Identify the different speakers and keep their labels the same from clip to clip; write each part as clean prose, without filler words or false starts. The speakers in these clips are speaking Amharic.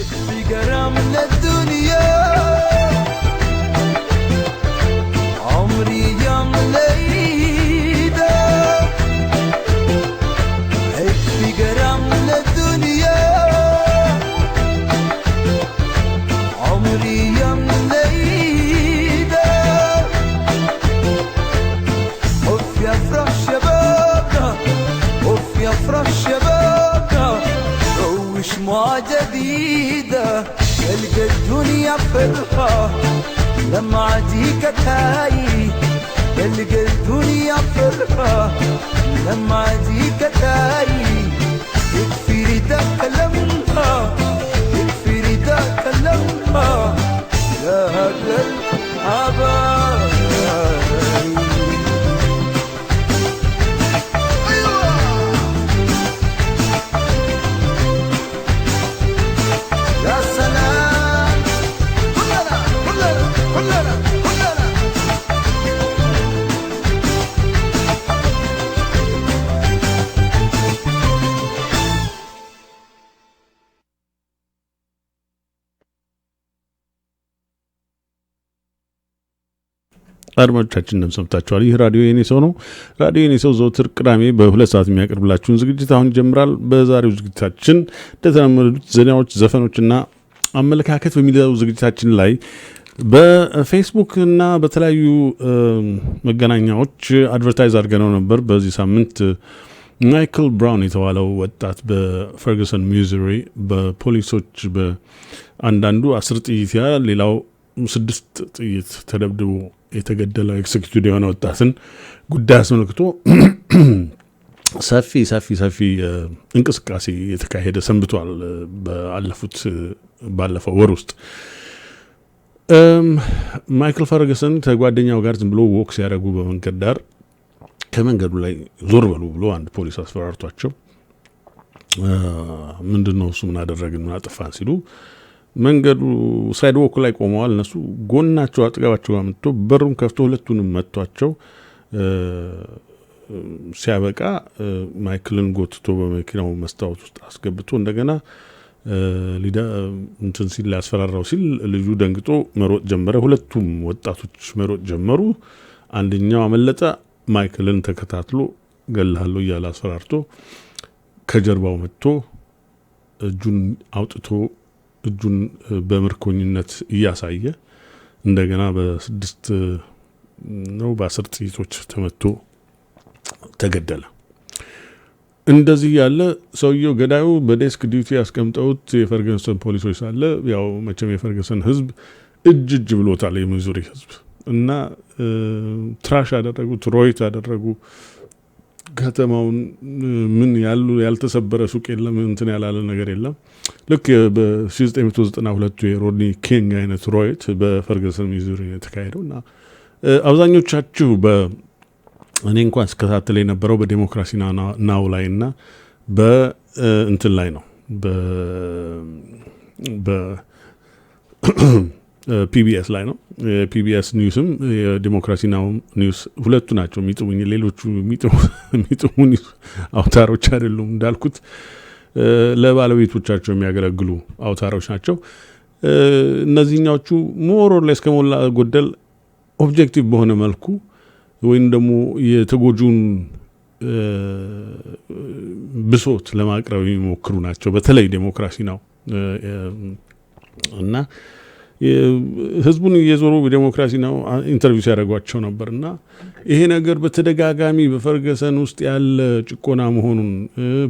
Speaker 1: في قرام الدنيا عمري يوم ليدا في قرام الدنيا عمري يوم ليدا اوف يا فرح شبابنا اوف يا فرح شبابنا روش مع جديدة تلقى الدنيا فرحة لما عديك تاي تلقى الدنيا فرحة لما عديك تاي يكفي رداك لمها يكفي رداك لمها يا هذا الحبايب
Speaker 2: አድማጮቻችን እንደምሰምታችኋል። ይህ ራዲዮ የኔ ሰው ነው። ራዲዮ የኔ ሰው ዘወትር ቅዳሜ በሁለት ሰዓት የሚያቀርብላችሁን ዝግጅት አሁን ይጀምራል። በዛሬው ዝግጅታችን እንደተለመዱት ዜናዎች፣ ዘፈኖችና አመለካከት በሚለው ዝግጅታችን ላይ በፌስቡክ እና በተለያዩ መገናኛዎች አድቨርታይዝ አድርገነው ነበር። በዚህ ሳምንት ማይክል ብራውን የተባለው ወጣት በፈርጉሰን ሚዙሪ በፖሊሶች በአንዳንዱ 10 ጥይት ያህል ሌላው 6 ጥይት ተደብድቦ የተገደለው ኤክስኪዩቲቭ የሆነ ወጣትን ጉዳይ አስመልክቶ ሰፊ እንቅስቃሴ የተካሄደ ሰንብቷል። ባለፈው ወር ውስጥ ማይክል ፈርጉሰን ከጓደኛው ጋር ዝም ብሎ ወክ ሲያደርጉ በመንገድ ዳር ከመንገዱ ላይ ዞር በሉ ብሎ አንድ ፖሊስ አስፈራርቷቸው ምንድነው እሱ ምን አደረግን ምን አጠፋን ሲሉ መንገዱ ሳይድ ወክ ላይ ቆመዋል። እነሱ ጎናቸው አጥጋባቸው አመጥቶ በሩን ከፍቶ ሁለቱንም መቷቸው ሲያበቃ ማይክልን ጎትቶ በመኪናው መስታወት ውስጥ አስገብቶ እንደገና እንትን ሲል ያስፈራራው ሲል ልጁ ደንግጦ መሮጥ ጀመረ። ሁለቱም ወጣቶች መሮጥ ጀመሩ። አንደኛው አመለጠ። ማይክልን ተከታትሎ ገለሃለሁ እያለ አስፈራርቶ ከጀርባው መጥቶ እጁን አውጥቶ እጁን በምርኮኝነት እያሳየ እንደገና በ6 ነው በ10 ጥይቶች ተመቶ ተገደለ። እንደዚህ ያለ ሰውየው ገዳዩ በዴስክ ዲዩቲ ያስቀምጠውት የፈርጉሰን ፖሊሶች ሳለ ያው መቼም የፈርጉሰን ህዝብ እጅ ብሎታል የሚዙሪ ህዝብ እና ትራሽ አደረጉት፣ ሮይት አደረጉ። ከተማውን ምን ያልተሰበረ ሱቅ የለም፣ እንትን ያላለ ነገር የለም። ልክ በ1992 የሮድኒ ኪንግ አይነት ሮይት በፈርጉሰን ሚዙሪ የተካሄደውና አብዛኞቻችሁ እኔ እንኳን ስከታተል የነበረው በዲሞክራሲ ናው ላይና በእንትን ላይ ነው ፒቢኤስ ላይ ነው። ፒቢኤስ ኒውስም የዲሞክራሲ ናው ኒውስ ሁለቱ ናቸው የሚጥሙኝ። ሌሎቹ የሚጥሙ አውታሮች አይደሉም እንዳልኩት ለባለቤቶቻቸው የሚያገለግሉ አውታሮች ናቸው። እነዚህኛዎቹ ሞር ኦር ሌስ ከሞላ ጎደል ኦብጀክቲቭ በሆነ መልኩ ወይም ደግሞ የተጎጁን ብሶት ለማቅረብ የሚሞክሩ ናቸው። በተለይ ዲሞክራሲ ነው እና ህዝቡን እየዞሩ በዲሞክራሲ ነው ኢንተርቪው ሲያደርጓቸው ነበርና ይሄ ነገር በተደጋጋሚ በፈርጉሰን ውስጥ ያለ ጭቆና መሆኑን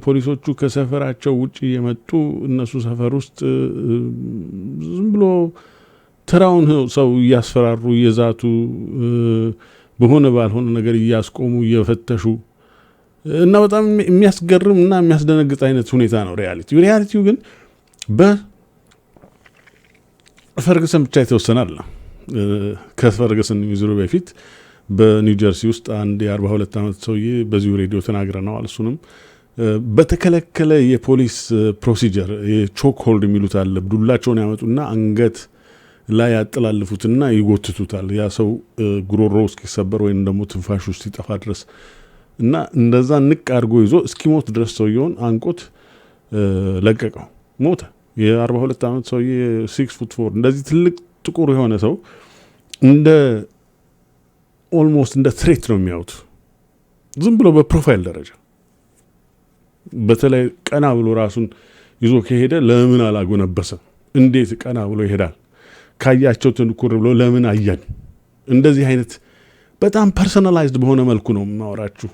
Speaker 2: ፖሊሶቹ ከሰፈራቸው ውጪ የመጡ እነሱ ሰፈር ውስጥ ዝም ብሎ ተራውን ሰው እያስፈራሩ እየዛቱ በሆነ ባልሆነ ነገር እያስቆሙ እየፈተሹ እና በጣም የሚያስገርም እና የሚያስደነግጥ አይነት ሁኔታ ነው ሪያሊቲው ግን በፈርጉሰን ብቻ የተወሰናል። ከፈርጉሰን ሚዙሪ በፊት በኒው ጀርሲ ውስጥ አንድ የ42 ዓመት ሰውዬ በዚሁ ሬዲዮ ተናግረናል። እሱንም በተከለከለ የፖሊስ ፕሮሲጀር የቾክ ሆልድ የሚሉት አለ። ዱላቸውን ያመጡና አንገት ላይ ያጠላልፉትና ይጎትቱታል። ያ ሰው ጉሮሮ እስኪሰበር ወይም ደግሞ ትንፋሽ ውስጥ ሲጠፋ ድረስ እና እንደዛ ንቅ አድርጎ ይዞ እስኪሞት ድረስ ሰውየውን አንቆት ለቀቀው። ሞተ። የ42 ዓመት ሰውዬ 6'4" እንደዚህ ትልቅ ጥቁር የሆነ ሰው እንደ ኦልሞስት እንደ ትሬት ነው የሚያዩት ዝም ብሎ በፕሮፋይል ደረጃ። በተለይ ቀና ብሎ ራሱን ይዞ ከሄደ ለምን አላጎነበሰም? እንዴት ቀና ብሎ ይሄዳል? ካያቸው ትንኩር ብሎ ለምን አያን? እንደዚህ አይነት በጣም ፐርሰናላይዝድ በሆነ መልኩ ነው ማወራችሁ።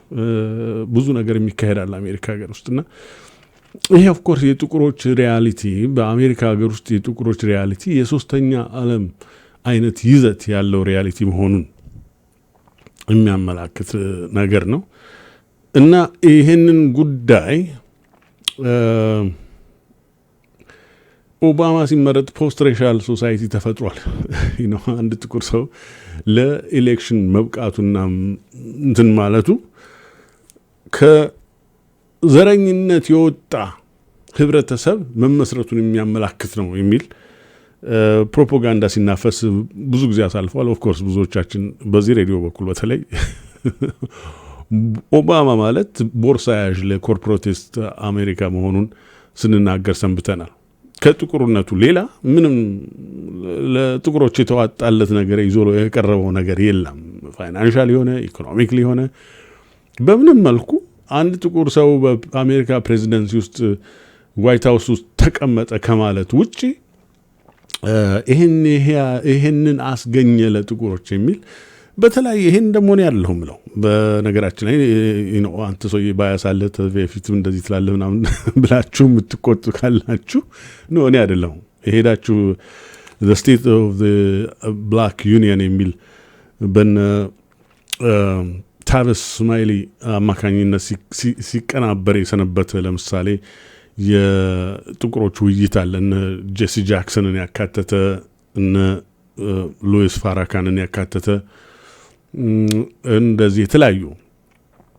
Speaker 2: ብዙ ነገር የሚካሄዳል አሜሪካ ሀገር ውስጥና ይሄ ኦፍ ኮርስ የጥቁሮች ሪያሊቲ በአሜሪካ ሀገር ውስጥ የጥቁሮች ሪያሊቲ የሶስተኛ ዓለም አይነት ይዘት ያለው ሪያሊቲ መሆኑን የሚያመላክት ነገር ነው እና ይሄንን ጉዳይ ኦባማ ሲመረጥ ፖስት ሬሻል ሶሳይቲ ተፈጥሯል። አንድ ጥቁር ሰው ለኤሌክሽን መብቃቱና እንትን ማለቱ ከዘረኝነት የወጣ ህብረተሰብ መመስረቱን የሚያመላክት ነው የሚል ፕሮፓጋንዳ ሲናፈስ ብዙ ጊዜ አሳልፏል። ኦፍ ኮርስ ብዙዎቻችን በዚህ ሬዲዮ በኩል በተለይ ኦባማ ማለት ቦርሳ ያዥ ለኮርፖሬቲስት አሜሪካ መሆኑን ስንናገር ሰንብተናል። ከጥቁርነቱ ሌላ ምንም ለጥቁሮች የተዋጣለት ነገር ይዞ የቀረበው ነገር የለም። ፋይናንሻል የሆነ ኢኮኖሚክሊ የሆነ በምንም መልኩ አንድ ጥቁር ሰው በአሜሪካ ፕሬዚደንሲ ውስጥ ዋይት ሃውስ ውስጥ ተቀመጠ ከማለት ውጪ ይሄንን አስገኘ ለጥቁሮች የሚል በተለይ ይሄን ደሞ ነው ያለው ምለው። በነገራችን ላይ አንተ ሰውዬ ባያሳለተ በፊትም እንደዚህ ትላለህ ምናምን ብላችሁ የምትቆጡ ካላችሁ ነው እኔ አይደለሁም። ሄዳችሁ the state of the black union የሚል በነ ታቨስ ስማይሊ አማካኝነት ሲቀናበር የሰነበተ ለምሳሌ የጥቁሮች ውይይት አለ። እነ ጄሲ ጃክሰንን ያካተተ እነ ሉዊስ ፋራካንን ያካተተ እንደዚህ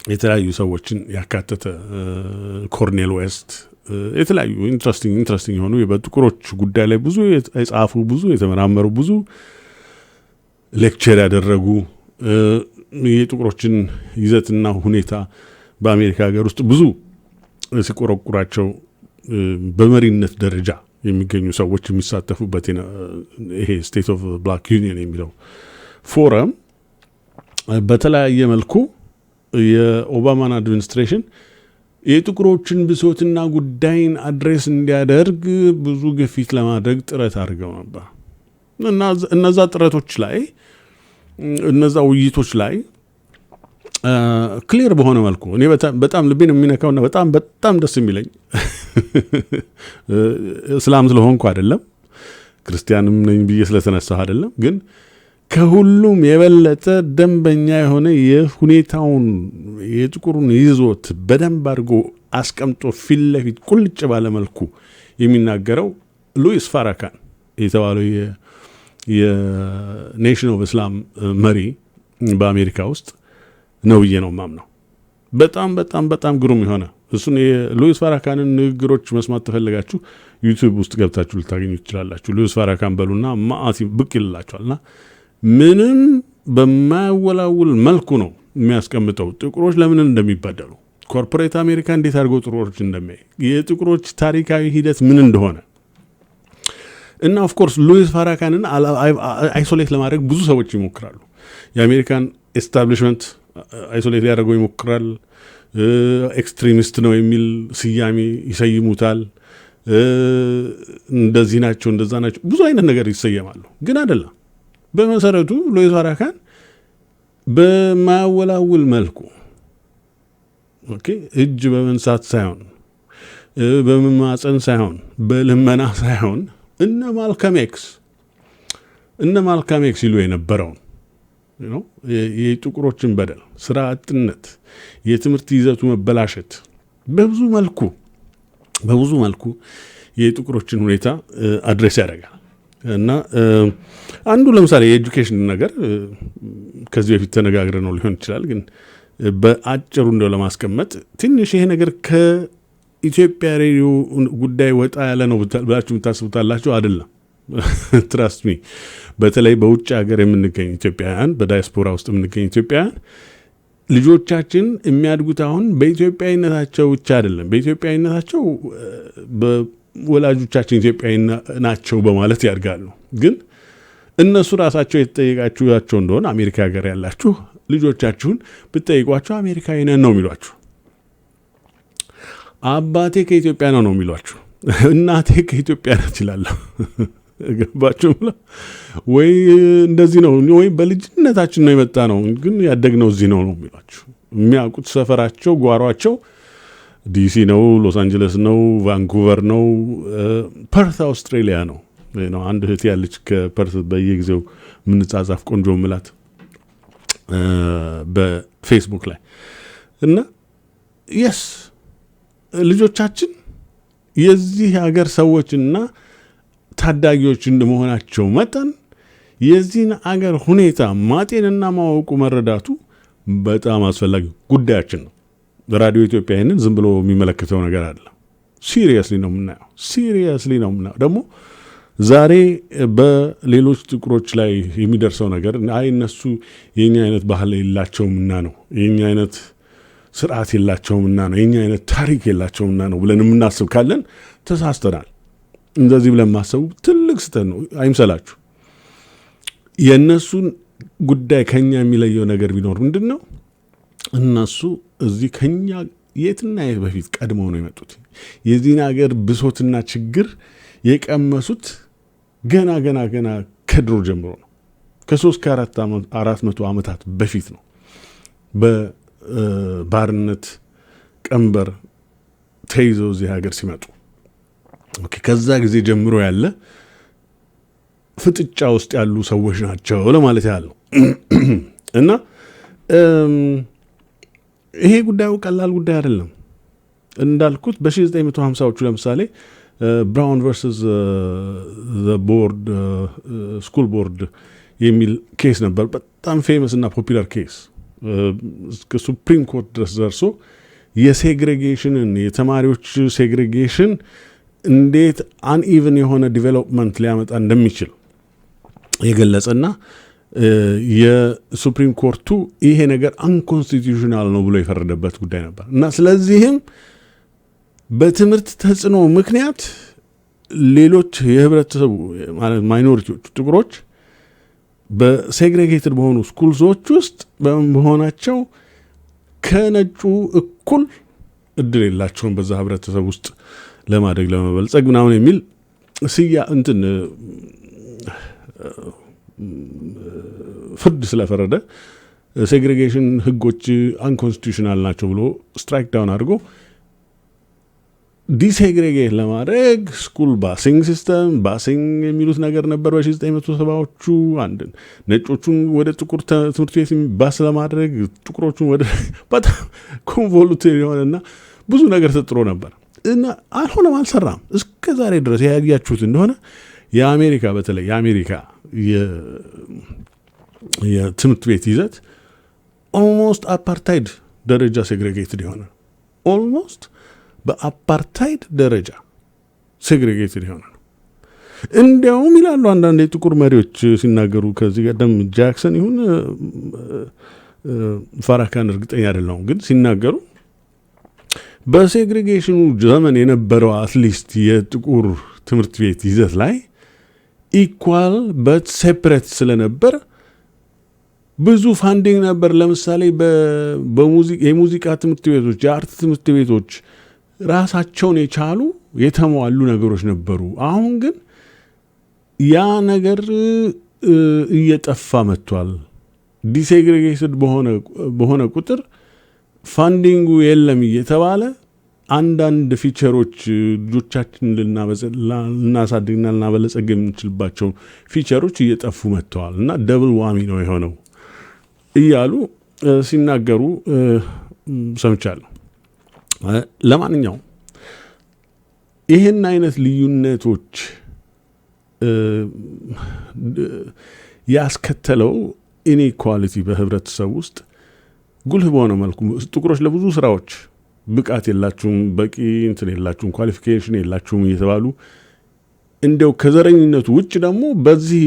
Speaker 2: የተለያዩ ሰዎችን ያካተተ ኮርኔል ዌስት የተለያዩ ኢንትረስቲንግ የሆኑ በጥቁሮች ጉዳይ ላይ ብዙ የጻፉ ብዙ የተመራመሩ ብዙ ሌክቸር ያደረጉ የጥቁሮችን ይዘትና ሁኔታ በአሜሪካ ሀገር ውስጥ ብዙ ሲቆረቁራቸው በመሪነት ደረጃ የሚገኙ ሰዎች የሚሳተፉበት ይሄ ስቴት ኦፍ ብላክ ዩኒየን የሚለው ፎረም በተለያየ መልኩ የኦባማን አድሚኒስትሬሽን የጥቁሮችን ብሶትና ጉዳይን አድሬስ እንዲያደርግ ብዙ ግፊት ለማድረግ ጥረት አድርገው ነበር እና እነዛ ጥረቶች ላይ እነዛ ውይይቶች ላይ ክሊር በሆነ መልኩ እኔ በጣም ልቤን የሚነካውና በጣም ደስ የሚለኝ እስላም ስለሆንኩ አይደለም ክርስቲያንም ነኝ ብዬ ስለተነሳሁ አይደለም ግን ከሁሉም የበለጠ ደንበኛ የሆነ የሁኔታውን የጥቁሩን ይዞት በደንብ አድርጎ አስቀምጦ ፊት ለፊት ቁልጭ ባለ መልኩ የሚናገረው ሉዊስ ፋራካን የተባለው የኔሽን ኦፍ እስላም መሪ በአሜሪካ ውስጥ ነው ብዬ ነው ማምነው። በጣም ግሩም የሆነ እሱን የሉዊስ ፋራካንን ንግግሮች መስማት ተፈልጋችሁ ዩቲዩብ ውስጥ ገብታችሁ ልታገኙ ትችላላችሁ። ሉዊስ ፋራካን በሉና ማአት ብቅ ይላችኋልና ምንም በማያወላውል መልኩ ነው የሚያስቀምጠው ጥቁሮች ለምን እንደሚበደሉ ኮርፖሬት አሜሪካ እንዴት አድርገው ጥቁሮች እንደሚያይ የጥቁሮች ታሪካዊ ሂደት ምን እንደሆነ እና ኦፍ ኮርስ ሉዊስ ፋራካንን አይሶሌት ለማድረግ ብዙ ሰዎች ይሞክራሉ። የአሜሪካን ኤስታብሊሽመንት አይሶሌት ሊያደርገው ይሞክራል። ኤክስትሪሚስት ነው የሚል ስያሜ ይሰይሙታል። እንደዚህ ናቸው እንደዛ ናቸው ብዙ አይነት ነገር ይሰየማሉ። ግን አይደለም። በመሰረቱ ሉዊስ ፋራካን በማያወላውል መልኩ እጅ በመንሳት ሳይሆን በመማፀን ሳይሆን በልመና ሳይሆን እነ ማልከም ኤክስ ይሉ የነበረውን የጥቁሮችን በደል፣ ስራ አጥነት፣ የትምህርት ይዘቱ መበላሸት በብዙ መልኩ የጥቁሮችን ሁኔታ አድሬስ ያደርጋል እና አንዱ ለምሳሌ የኤጁኬሽን ነገር ከዚህ በፊት ተነጋግረ ነው ሊሆን ይችላል። ግን በአጭሩ እንደው ለማስቀመጥ ትንሽ ይሄ ነገር ከኢትዮጵያ ሬዲዮ ጉዳይ ወጣ ያለ ነው ብላችሁ የምታስቡታላችሁ አይደለም። ትራስት ሚ በተለይ በውጭ ሀገር የምንገኝ ኢትዮጵያውያን በዳያስፖራ ውስጥ የምንገኝ ኢትዮጵያውያን ልጆቻችን የሚያድጉት አሁን በኢትዮጵያዊነታቸው ብቻ አይደለም። በኢትዮጵያዊነታቸው ወላጆቻችን ኢትዮጵያዊ ናቸው በማለት ያድጋሉ። ግን እነሱ ራሳቸው የተጠየቃችኋቸው እንደሆነ አሜሪካ ሀገር ያላችሁ ልጆቻችሁን ብትጠይቋቸው አሜሪካዊ ነን ነው የሚሏችሁ። አባቴ ከኢትዮጵያ ነው የሚሏችሁ። እናቴ ከኢትዮጵያ ነች ይላል። ገባችሁ? ወይ እንደዚህ ነው ወይ በልጅነታችን ነው የመጣ ነው ግን ያደግነው እዚህ ነው የሚሏችሁ። የሚያውቁት ሰፈራቸው ጓሯቸው ዲሲ ነው፣ ሎስ አንጀለስ ነው፣ ቫንኩቨር ነው፣ ፐርት አውስትራሊያ ነው። አንድ እህት ያለች ከፐርት በየጊዜው ምንጻጻፍ ቆንጆ ምላት በፌስቡክ ላይ እና የስ ልጆቻችን የዚህ ሀገር ሰዎችና ታዳጊዎች እንደመሆናቸው መጠን የዚህን አገር ሁኔታ ማጤንና ማወቁ መረዳቱ በጣም አስፈላጊ ጉዳያችን ነው። ራዲዮ ኢትዮጵያ ይህንን ዝም ብሎ የሚመለከተው ነገር አይደለም። ሲሪየስሊ ነው የምናየው። ደግሞ ዛሬ በሌሎች ጥቁሮች ላይ የሚደርሰው ነገር አይ እነሱ የኛ አይነት ባህል የላቸውምና ነው፣ የኛ አይነት ስርዓት የላቸውምና ነው፣ የኛ አይነት ታሪክ የላቸውምና ነው ብለን የምናስብ ካለን ተሳስተናል። እንደዚህ ብለን ማሰቡ ትልቅ ስህተት ነው። አይምሰላችሁ። የእነሱን ጉዳይ ከኛ የሚለየው ነገር ቢኖር ምንድን ነው? እነሱ እዚህ ከኛ የትና የት በፊት ቀድመው ነው የመጡት። የዚህን ሀገር ብሶትና ችግር የቀመሱት ገና ከድሮ ጀምሮ ነው። ከ3 ከ400 ዓመታት በፊት ነው በባርነት ቀንበር ተይዘው እዚህ ሀገር ሲመጡ። ከዛ ጊዜ ጀምሮ ያለ ፍጥጫ ውስጥ ያሉ ሰዎች ናቸው ለማለት ያለው እና ይሄ ጉዳዩ ቀላል ጉዳይ አይደለም። እንዳልኩት በ1950ዎቹ ለምሳሌ ብራውን ቨርሰስ ቦርድ ስኩል ቦርድ የሚል ኬስ ነበር። በጣም ፌመስ እና ፖፑላር ኬስ እስከ ሱፕሪም ኮርት ድረስ ደርሶ የሴግሬጌሽንን የተማሪዎች ሴግሬጌሽን እንዴት አንኢቨን የሆነ ዲቨሎፕመንት ሊያመጣ እንደሚችል የገለጸና የሱፕሪም ኮርቱ ይሄ ነገር አንኮንስቲቱሽናል ነው ብሎ የፈረደበት ጉዳይ ነበር እና ስለዚህም በትምህርት ተጽዕኖ ምክንያት ሌሎች የህብረተሰቡ ማለት ማይኖሪቲዎች ጥቁሮች በሴግሬጌትድ በሆኑ ስኩልሶች ውስጥ በመሆናቸው ከነጩ እኩል እድል የላቸውም በዛ ህብረተሰብ ውስጥ ለማደግ ለመበልጸግ ምናምን የሚል ፍርድ ስለፈረደ ሴግሬጌሽን ህጎች አንኮንስቲቱሽናል ናቸው ብሎ ስትራይክ ዳውን አድርጎ ዲሴግሬጌት ለማድረግ ስኩል ባሲንግ ሲስተም የሚሉት ነገር ነበር በ1970ዎቹ። አንድን ነጮቹን ወደ ጥቁር ትምህርት ቤት ባስ ለማድረግ ጥቁሮቹን ወደ በጣም ኮንቮሉቴድ የሆነና ብዙ ነገር ተጥሮ ነበር እና አልሆነም፣ አልሰራም። እስከ ዛሬ ድረስ ያያችሁት እንደሆነ የአሜሪካ በተለይ የአሜሪካ የትምህርት ቤት ይዘት ኦልሞስት አፓርታይድ ደረጃ ሴግሬጌትድ የሆነ ኦልሞስት በአፓርታይድ ደረጃ ሴግሬጌትድ የሆነ ነው። እንዲያውም ይላሉ አንዳንድ የጥቁር መሪዎች ሲናገሩ ከዚህ ቀደም ጃክሰን ይሁን ፋራካን እርግጠኛ አይደለሁም፣ ግን ሲናገሩ በሴግሬጌሽኑ ዘመን የነበረው አትሊስት የጥቁር ትምህርት ቤት ይዘት ላይ ኢኳል በት ሴፕሬት ስለነበር ብዙ ፋንዲንግ ነበር። ለምሳሌ የሙዚቃ ትምህርት ቤቶች፣ የአርት ትምህርት ቤቶች ራሳቸውን የቻሉ የተሟሉ ነገሮች ነበሩ። አሁን ግን ያ ነገር እየጠፋ መጥቷል። ዲሴግሬጌትድ በሆነ ቁጥር ፋንዲንጉ የለም እየተባለ አንዳንድ ፊቸሮች ልጆቻችን ልናሳድግና ልናበለጸግ የምንችልባቸው ፊቸሮች እየጠፉ መጥተዋል እና ደብል ዋሚ ነው የሆነው እያሉ ሲናገሩ ሰምቻለሁ። ለማንኛውም ይህን አይነት ልዩነቶች ያስከተለው ኢንኢኳሊቲ በህብረተሰብ ውስጥ ጉልህ በሆነ መልኩ ጥቁሮች ለብዙ ስራዎች ብቃት የላችሁም፣ በቂ እንትን የላችሁም፣ ኳሊፊኬሽን የላችሁም እየተባሉ እንደው ከዘረኝነቱ ውጭ ደግሞ በዚህ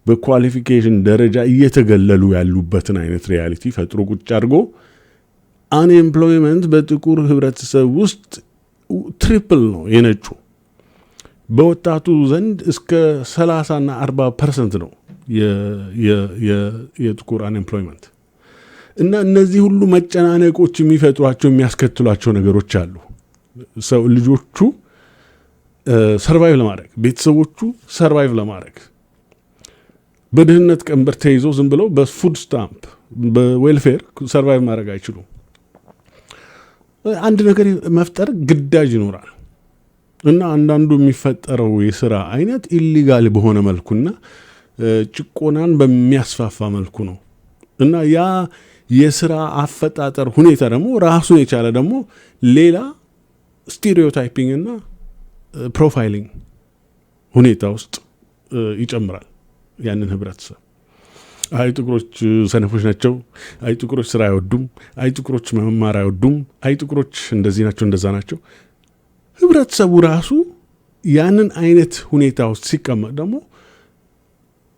Speaker 2: በኳሊፊኬሽን ደረጃ እየተገለሉ ያሉበትን አይነት ሪያሊቲ ፈጥሮ ቁጭ አድርጎ አንኤምፕሎይመንት በጥቁር ህብረተሰብ ውስጥ ትሪፕል ነው የነጩ። በወጣቱ ዘንድ እስከ 30 እና 40% ነው የጥቁር አንኤምፕሎይመንት። እና እነዚህ ሁሉ መጨናነቆች የሚፈጥሯቸው የሚያስከትሏቸው ነገሮች አሉ። ሰው ልጆቹ ሰርቫይቭ ለማድረግ ቤተሰቦቹ ሰርቫይቭ ለማድረግ በድህነት ቀንበር ተይዘው ዝም ብለው በፉድ ስታምፕ በዌልፌር ሰርቫይቭ ማድረግ አይችሉም። አንድ ነገር መፍጠር ግዳጅ ይኖራል። እና አንዳንዱ የሚፈጠረው የሥራ አይነት ኢሊጋል በሆነ መልኩና ጭቆናን በሚያስፋፋ መልኩ ነው። እና ያ የሥራ አፈጣጠር ሁኔታ ደግሞ ራሱን የቻለ ደግሞ ሌላ ስቴሪዮታይፒንግ እና ፕሮፋይሊንግ ሁኔታ ውስጥ ይጨምራል ያንን ህብረተሰብ። አይ ጥቁሮች ሰነፎች ናቸው፣ አይ ጥቁሮች ስራ አይወዱም፣ አይ ጥቁሮች መማር አይወዱም፣ አይ ጥቁሮች እንደዚህ ናቸው እንደዛ ናቸው። ህብረተሰቡ ራሱ ያንን አይነት ሁኔታ ውስጥ ሲቀመጥ ደግሞ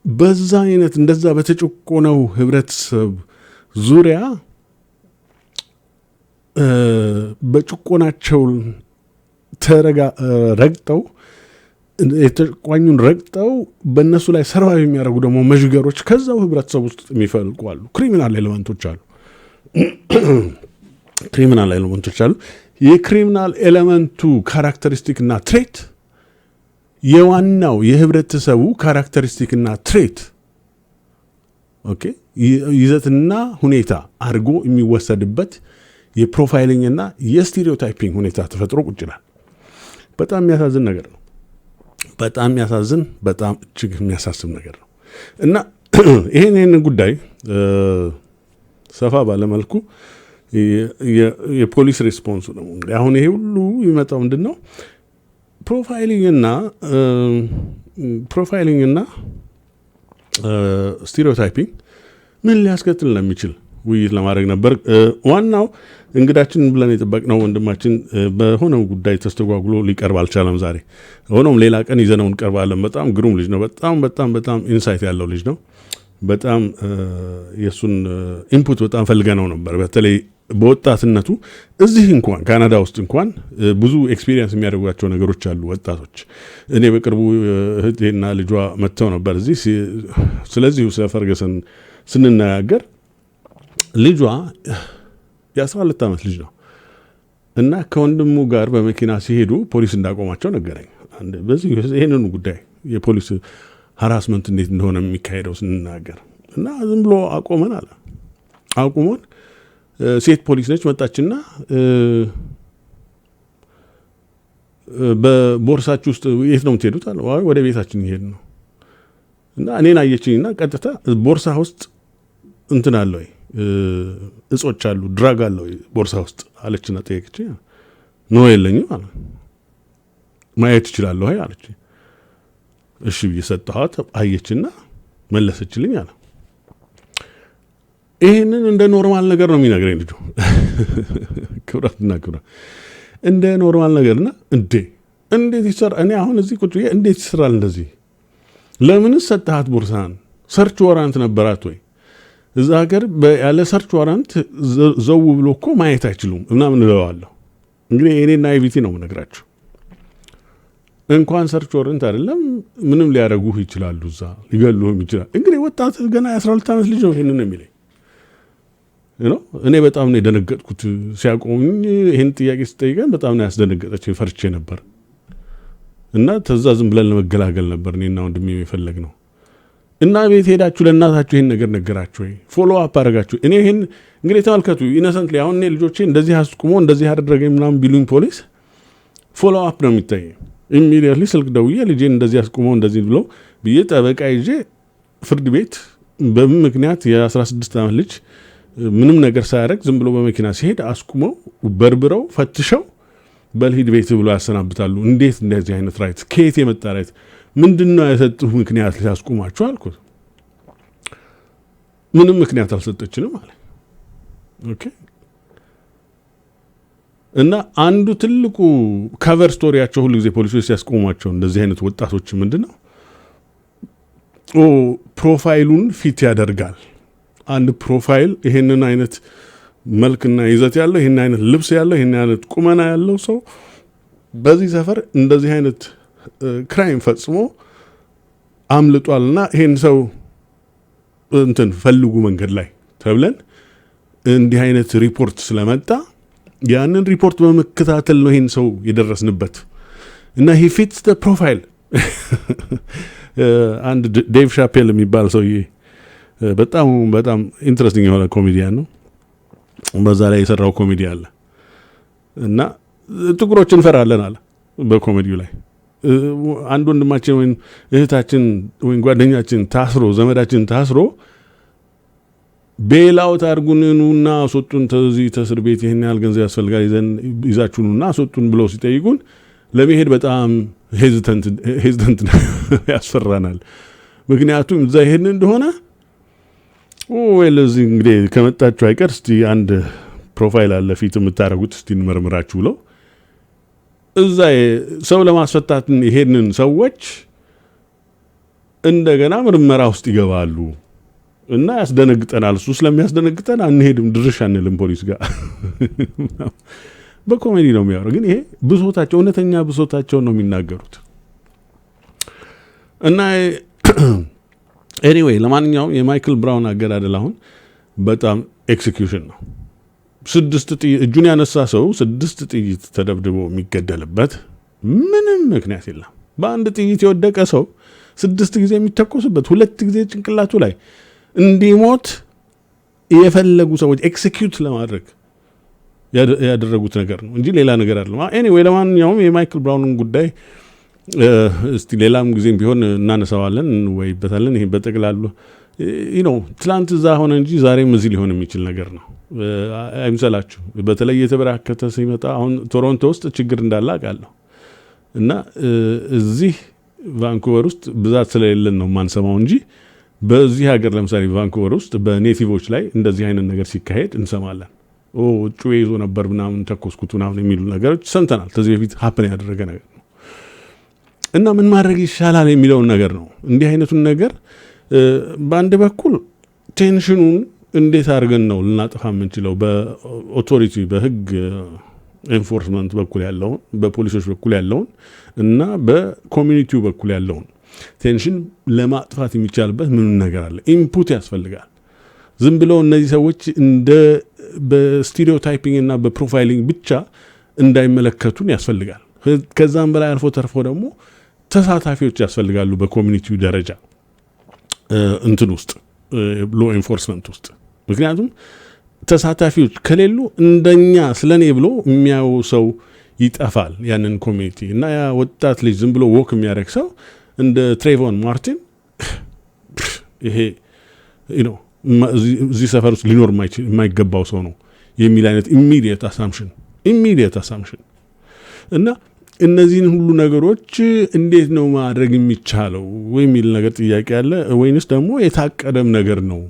Speaker 2: በዛ አይነት እንደዛ በተጨቆነው ህብረተሰብ ዙሪያ በጭቆናቸው ረግጠው የተቋኙን ረግጠው በእነሱ ላይ ሰርቫይቭ የሚያደርጉ ደግሞ መዥገሮች ከዛው ህብረተሰብ ውስጥ የሚፈልቁ አሉ። ክሪሚናል ኤሌመንቶች አሉ። የክሪሚናል ኤሌመንቱ ካራክተሪስቲክና ትሬት የዋናው የህብረተሰቡ ካራክተሪስቲክና ትሬት ይዘትና ሁኔታ አድርጎ የሚወሰድበት የፕሮፋይሊንግና የስቴሪዮታይፒንግ ሁኔታ ተፈጥሮ ቁጭ ይላል። በጣም የሚያሳዝን ነገር ነው። በጣም እጅግ የሚያሳስብ ነገር ነው። እና ይሄን ጉዳይ ሰፋ ባለመልኩ የፖሊስ ሬስፖንሱ ነው። አሁን ይሄ ሁሉ የሚመጣው ምንድነው? ፕሮፋይሊንግና ስቴሪዮታይፒንግ ምን ሊያስከትል እንደሚችል ውይይት ለማድረግ ነበር። ዋናው እንግዳችን ብለን የጠበቅነው ወንድማችን በሆነው ጉዳይ ተስተጓጉሎ ሊቀርብ አልቻለም ዛሬ። ሆኖም ሌላ ቀን ይዘነው እንቀርባለን። በጣም ግሩም ልጅ ነው። በጣም ኢንሳይት ያለው ልጅ ነው። በጣም የሱን ኢንፑት በጣም ፈልገነው ነበር። በተለይ በወጣትነቱ እዚህ እንኳን ካናዳ ውስጥ እንኳን ብዙ ኤክስፒሪየንስ የሚያደርጓቸው ነገሮች አሉ ወጣቶች። እኔ በቅርቡ እህቴና ልጇ መጥተው ነበር እዚህ። ስለዚህ ስለ ፈርገሰን ስንነጋገር ልጇ የ12 ዓመት ልጅ ነው እና ከወንድሙ ጋር በመኪና ሲሄዱ ፖሊስ እንዳቆማቸው ነገረኝ። በዚህ ይሄንን ጉዳይ የፖሊስ ሃራስመንት እንዴት እንደሆነ የሚካሄደው ስንናገር እና ዝም ብሎ አቁሞን ሴት ፖሊስ ነች መጣችና በቦርሳችሁ ውስጥ የት ነው የምትሄዱት አለ። ወደ ቤታችን ይሄድ ነው እና እኔን አየችኝና ቀጥታ ቦርሳ ውስጥ እንትን አለ ወይ እጾች አሉ ድራግ አለ ወይ ቦርሳ ውስጥ አለችና ጠየቀች። ነው የለኝም አለ። ማየት ይችላል ወይ አለች። እሺ ብዬ ሰጠኋት። አየችና መለሰችልኝ አለ። ይሄንን እንደ ኖርማል ነገር ነው የሚነግረኝ ልጁ። ክብራትና እንደ ኖርማል ነገርና እንዴት ይሰራ? እኔ አሁን እዚህ ቁጭ ብዬ እንዴት ይሰራል እንደዚህ? ለምንስ ሰጠሃት ቦርሳን? ሰርች ወራንት ነበራት ወይ? እዛ ሀገር ያለ ሰርች ወራንት ዘው ብሎ እኮ ማየት አይችሉም ምናምን እለዋለሁ። እንግዲህ እኔና አይቪቲ ነው የምነግራቸው። እንኳን ሰርች ወራንት አይደለም ምንም ሊያደርጉህ ይችላሉ፣ እዛ ሊገሉህም ይችላል። እንግዲህ ወጣት ገና 12 ዓመት ልጅ ነው ይሄንን የሚለኝ። እኔ በጣም ነው የደነገጥኩት ሲያቆሙኝ። ይሄን ጥያቄ ስጠይቀን በጣም ነው ያስደነገጠችኝ። ፈርቼ ነበር እና ተዛ ዝም ብለን ለመገላገል ነበር እኔና ወንድሜ የፈለግነው። እና ቤት ሄዳችሁ ለእናታችሁ ይሄን ነገር ነገራችሁ ወይ? ፎሎ አፕ አደረጋችሁ? እኔ ይሄን እንግዲህ ተመልከቱ። ኢነሰንትሊ አሁን እኔ ልጆቼ እንደዚህ አስቁሞ እንደዚህ አደረገኝ ምናምን ቢሉኝ ፖሊስ ፎሎ አፕ ነው የሚታየኝ። ኢሚዲየትሊ ስልክ ደውዬ ልጄን እንደዚህ አስቁሞ እንደዚህ ብሎ ብዬ ጠበቃ ይዤ ፍርድ ቤት በምን ምክንያት የ16 ዓመት ልጅ ምንም ነገር ሳያደርግ ዝም ብሎ በመኪና ሲሄድ አስቁመው በርብረው ፈትሸው በልሂድ ቤት ብሎ ያሰናብታሉ? እንዴት እንደዚህ አይነት ራይት ከየት የመጣ ራይት? ምንድነው የሰጡህ ምክንያት ሊያስቁማቸው አልኩት። ምንም ምክንያት አልሰጠችንም አለ። ኦኬ። እና አንዱ ትልቁ ከቨር ስቶሪያቸው ሁሉ ጊዜ ፖሊሶች ሲያስቆሟቸው እንደዚህ አይነት ወጣቶች ምንድነው ፕሮፋይሉን ፊት ያደርጋል። አንድ ፕሮፋይል ይሄንን አይነት መልክና ይዘት ያለው ይሄን አይነት ልብስ ያለው ይሄን አይነት ቁመና ያለው ሰው በዚህ ሰፈር እንደዚህ አይነት ክራይም ፈጽሞ አምልጧልና ይሄን ሰው እንትን ፈልጉ መንገድ ላይ ተብለን እንዲህ አይነት ሪፖርት ስለመጣ ያንን ሪፖርት በመከታተል ነው ይሄን ሰው የደረስንበት እና he fits the profile አንድ ዴቭ ሻፔል የሚባል ሰውዬ በጣም በጣም ኢንትረስቲንግ የሆነ ኮሜዲያን ነው። በዛ ላይ የሰራው ኮሜዲ አለ እና ጥቁሮች እንፈራለን አለ በኮሜዲው ላይ። አንድ ወንድማችን ወይ እህታችን ወይ ጓደኛችን ታስሮ ዘመዳችን ታስሮ ቤላውት አርጉንኑና አስወጡን ተዚህ ተስር ቤት ይሄን ያህል ገንዘብ ያስፈልጋል ይዛችሁኑና አስወጡን ብለው ሲጠይቁን ለመሄድ በጣም ሄዚታንት ያስፈራናል። ምክንያቱም እዛ ይሄን እንደሆነ ለዚህ እንግዲህ ከመጣችሁ አይቀር እስቲ አንድ ፕሮፋይል አለ ፊት የምታረጉት እስቲ እንመርምራችሁ ብለው እዛ ሰው ለማስፈታት ይሄንን ሰዎች እንደገና ምርመራ ውስጥ ይገባሉ እና ያስደነግጠናል። እሱ ስለሚያስደነግጠን አንሄድም፣ ድርሽ አንልም ፖሊስ ጋር። በኮሜዲ ነው የሚያወራው፣ ግን ይሄ ብሶታቸው እውነተኛ ብሶታቸው ነው የሚናገሩት። እና ኤኒዌይ ለማንኛውም የማይክል ብራውን አገዳደል አሁን በጣም ኤክሲኪዩሽን ነው። 6 ጥይት እጁን ያነሳ ሰው 6 ጥይት ተደብድቦ የሚገደልበት ምንም ምክንያት የለም። በአንድ ጥይት የወደቀ ሰው 6 ጊዜ የሚተኮስበት 2 ጊዜ ጭንቅላቱ ላይ እንዲሞት የፈለጉ ሰዎች ኤክሲኪዩት ለማድረግ ያደረጉት ነገር ነው እንጂ ሌላ ነገር አይደለም። ኤኒዌይ ለማንኛውም የማይክል ብራውንን ጉዳይ እስቲ ሌላም ጊዜም ቢሆን እናነሳዋለን እንወይበታለን። ይሄ በጠቅላላ ትላንት እዛ ሆነ እንጂ ዛሬም እዚህ ሊሆን የሚችል ነገር ነው። አይምሰላችሁ። በተለይ የተበራከተ ሲመጣ አሁን ቶሮንቶ ውስጥ ችግር እንዳለ አውቃለሁ እና እዚህ ቫንኩቨር ውስጥ ብዛት ስለሌለን ነው ማንሰማው እንጂ በዚህ ሀገር ለምሳሌ ቫንኩቨር ውስጥ በኔቲቮች ላይ እንደዚህ አይነት ነገር ሲካሄድ እንሰማለን። ጩቤ ይዞ ነበር ምናምን ተኮስኩት ምናምን የሚሉ ነገሮች ሰምተናል። ከዚህ በፊት ሀፕን ያደረገ ነገር ነው እና ምን ማድረግ ይሻላል የሚለውን ነገር ነው። እንዲህ አይነቱን ነገር በአንድ በኩል ቴንሽኑን እንዴት አድርገን ነው ልናጠፋ የምንችለው? በኦቶሪቲ በህግ ኤንፎርስመንት በኩል ያለውን በፖሊሶች በኩል ያለውን እና በኮሚኒቲው በኩል ያለውን ቴንሽን ለማጥፋት የሚቻልበት ምን ነገር አለ? ኢንፑት ያስፈልጋል። ዝም ብለው እነዚህ ሰዎች እንደ በስቴሪዮታይፒንግ እና በፕሮፋይሊንግ ብቻ እንዳይመለከቱን ያስፈልጋል። ከዛም በላይ አልፎ ተርፎ ደግሞ ተሳታፊዎች ያስፈልጋሉ በኮሚኒቲው ደረጃ እንትን ውስጥ ሎ ኤንፎርስመንት ውስጥ። ምክንያቱም ተሳታፊዎች ከሌሉ እንደኛ ስለኔ ብሎ የሚያው ሰው ይጠፋል ያንን ኮሚኒቲ እና ያ ወጣት ልጅ ዝም ብሎ ወክ የሚያደርግ ሰው እንደ ትሬቮን ማርቲን ይሄ እዚህ ሰፈር ውስጥ ሊኖር የማይገባው ሰው ነው የሚል አይነት ኢሚዲየት አሳምሽን እና እነዚህን ሁሉ ነገሮች እንዴት ነው ማድረግ የሚቻለው የሚል ነገር ጥያቄ አለ። ወይንስ ደግሞ የታቀደም ነገር ነው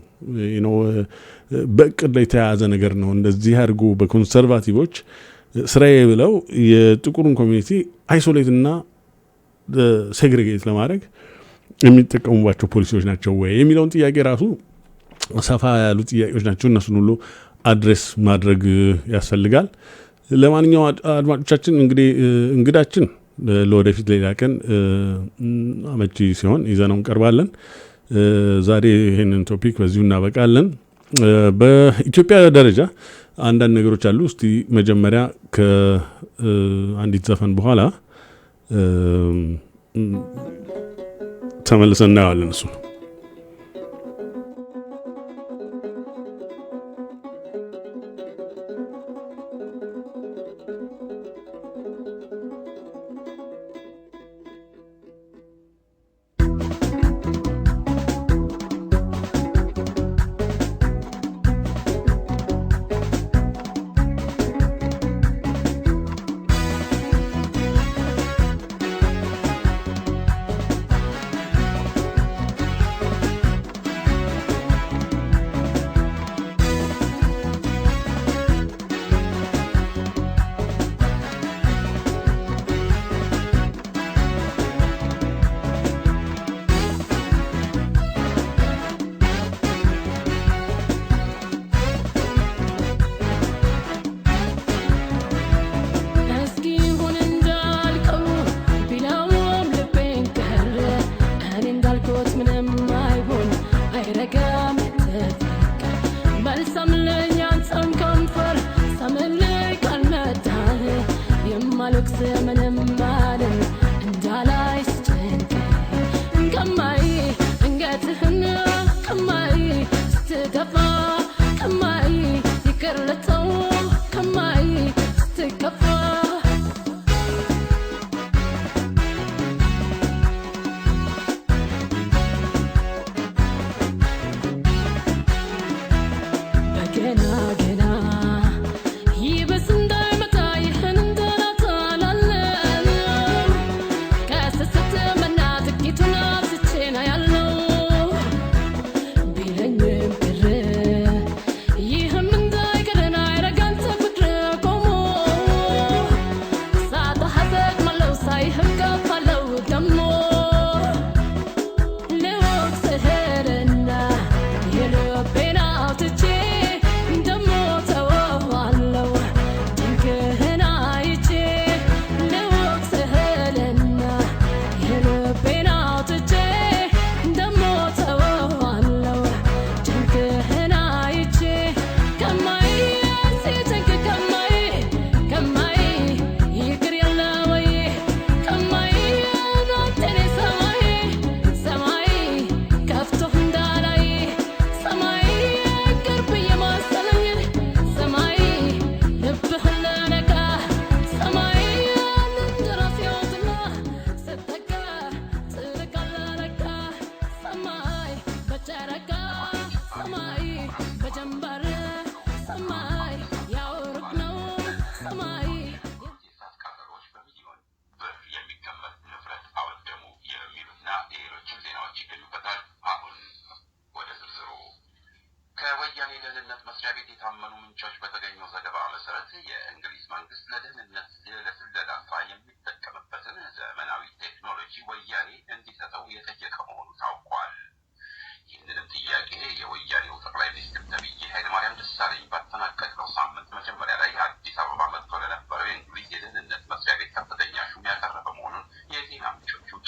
Speaker 2: በእቅድ ላይ የተያዘ ነገር ነው? እንደዚህ አድርጎ በኮንሰርቫቲቮች ስራዬ ብለው የጥቁሩን ኮሚኒቲ አይሶሌት እና ሴግሬጌት ለማድረግ የሚጠቀሙባቸው ፖሊሲዎች ናቸው ወይ የሚለውን ጥያቄ ራሱ ሰፋ ያሉ ጥያቄዎች ናቸው። እነሱን ሁሉ አድሬስ ማድረግ ያስፈልጋል። ለማንኛውም አድማጮቻችን እንግዲህ እንግዳችን ለወደፊት ሌላ ቀን አመቺ ሲሆን ይዘነው እንቀርባለን። ዛሬ ይሄንን ቶፒክ በዚሁ እናበቃለን። በኢትዮጵያ ደረጃ አንዳንድ ነገሮች አሉ። እስቲ መጀመሪያ ከአንዲት ዘፈን በኋላ ተመልሰን እናያለን እሱ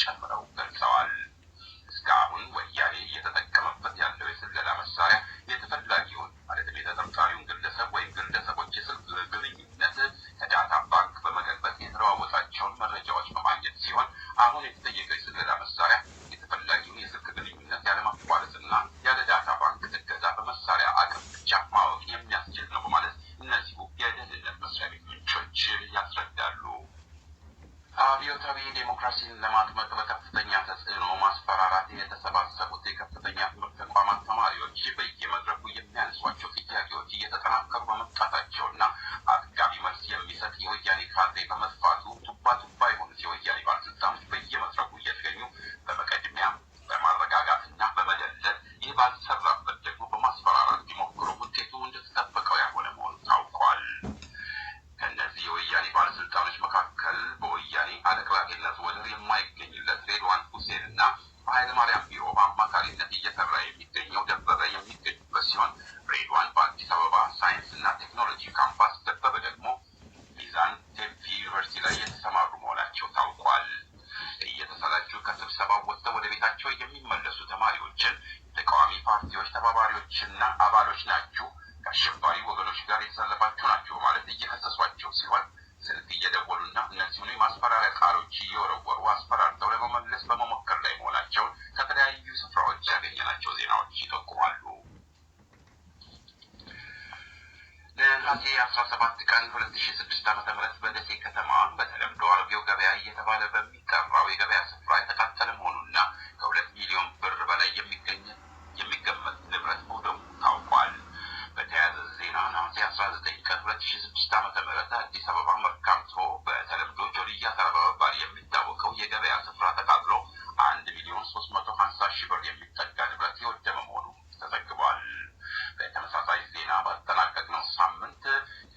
Speaker 3: ጨምረው ገልጸዋል። እስካሁን ወያኔ እየተጠቀመበት ያለው የስለላ መሳሪያ የተፈላጊውን ማለትም የተጠርጣሪውን ግለሰብ ወይም ግለሰቦች የስልክ ግንኙነት ከዳታ ባንክ በመገልበጥ የተለዋወጣቸውን መረጃዎች በማግኘት ሲሆን አሁን የተጠየቀው የስለላ መሳሪያ የተፈላጊውን የስልክ ግንኙነት ያለማቋረጥና ያለ ዳታ ባንክ እገዛ በመሳሪያ አቅም ብቻ ማወቅ የሚያስችል ነው በማለት እነዚሁ የደህንነት መስሪያ ቤት ምንጮች ያስረዳሉ። አብዮታዊ ዴሞክራሲን ለማጥመቅ በከፍተኛ ተጽዕኖ ማስፈራራት የተሰባሰቡት የከፍተኛ ትምህርት ተቋማት ተማሪዎች በየመድረኩ የሚያነሷቸው ጥያቄዎች እየተጠናከሩ በመምጣታቸውና አጥጋቢ መልስ የሚሰጥ የወያኔ ካድሬ በመጥፋቱ ቱባ የሆኑት የወያኔ ባለስልጣኖች በየመድረኩ እየተገኙ በመቀድሚያ በማረጋጋትና በመደለል ይህ ባልሰራበት ደግሞ በማስፈራራት ቢሞክሩ ውጤቱ እንደተጠበቀው ያልሆነ መሆኑ ታውቋል። ከእነዚህ የወያኔ ባለስልጣኖች መካከል በወያኔ አለቅላቂነት ወደር የማይገኝለት ሬድዋን ሁሴን እና በኃይለማርያም ቢሮ በአማካሪነት እየሰራ የሚገኘው ደበበ የሚገኙበት ሲሆን ሬድዋን በአዲስ አበባ ሳይንስ እና ቴክኖሎጂ ካምፓስ፣ ደበበ ደግሞ ሚዛን ቴፒ ዩኒቨርሲቲ ላይ የተሰማሩ መሆናቸው ታውቋል። እየተሰላቹ ከስብሰባው ወጥተው ወደ ቤታቸው የሚመለሱ ተማሪዎችን የተቃዋሚ ፓርቲዎች ተባባሪዎችና አባሎች ናችሁ፣ ከአሸባሪ ወገኖች ጋር የተሰለፋችሁ ናችሁ ማለት እየከሰሷቸው ሲሆን ስልክ እየደወሉና እነዚሁኑ የማስፈራሪያ ቃሎች እየወረወሩ አስፈራርተው ለመመለስ በመሞከር ላይ መሆናቸውን ከተለያዩ ስፍራዎች ያገኘናቸው ዜናዎች ይጠቁማሉ። ነሐሴ 17 ቀን 2006 ዓ.ም በደሴ ከተማ በተለምዶ አሮጌው ገበያ እየተባለ በሚጠራው የገበያ ስፍራ የተቃጠለ መሆኑና ከ2 ሚሊዮን ብር በላይ የሚገመት ንብረት መውደሙ ታውቋል። በተያያዘ ዜና ነሐሴ 19 ቀን 2006 ዓ.ም አዲስ አበባ መርካቶ በተለምዶ ጆልያ ተራ በመባል የሚታወቀው የገበያ ስፍራ ተቃጥሎ 1,350,000 ብር የሚጠጋ ንብረት የወደመ መሆኑ ተዘግቧል። በተመሳሳይ ዜና ባጠናቀቅነው ሳምንት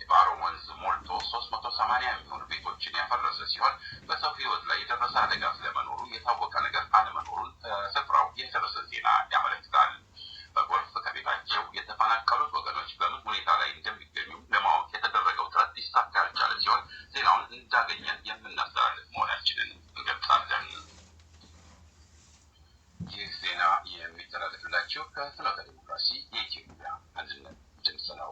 Speaker 3: የባሮ ወንዝ ሞልቶ 380 የሚሆኑ ቤቶችን ያፈረሰ ሲሆን በሰው ሕይወት ላይ የደረሰ አደጋ ስለመኖሩ የታወቀ ነገር አለመኖሩን ስፍራው የደረሰ ዜና ያመለክታል። በጎርፍ ከቤታቸው የተፈናቀሉት ወገኖች በምን ሁኔታ ላይ እንደሚገኙ ለማወቅ የተደረገው ጥረት ሊሳካ ያልቻለ ሲሆን ዜናውን እንዳገኘን የምናስተላልፍ መሆናችንን እንገልጻለን። ይህ ዜና የሚተላለፍላችሁ ከፍኖተ ዲሞክራሲ የኢትዮጵያ አንድነት ድምፅ ነው።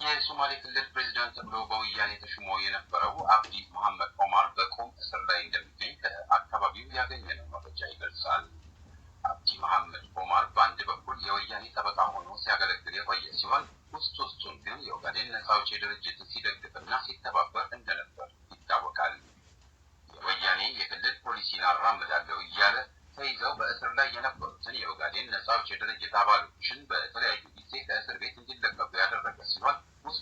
Speaker 3: የሶማሌ ክልል ፕሬዚዳንት ተብሎ በወያኔ ተሹሞ የነበረው አብዲ መሐመድ ኦማር በቁም እስር ላይ እንደሚገኝ ከአካባቢው ያገኘነው መረጃ ይገልጻል። አብዲ መሐመድ ኦማር በአንድ በኩል የወያኔ ጠበቃ ሆኖ ሲያገለግል የቆየ ሲሆን ውስጡን ግን የኦጋዴን ነጻ አውጪ ድርጅት ሲደግፍና ሲተባበር እንደነበር ይታወቃል። የወያኔ የክልል ፖሊሲን አራምዳለሁ እያለ ተይዘው በእስር ላይ የነበሩትን የኦጋዴን ነጻ አውጪ ድርጅት አባሎችን በተለያዩ ጊዜ ከእስር ቤት እንዲለቀቁ ያደረገ ሲሆን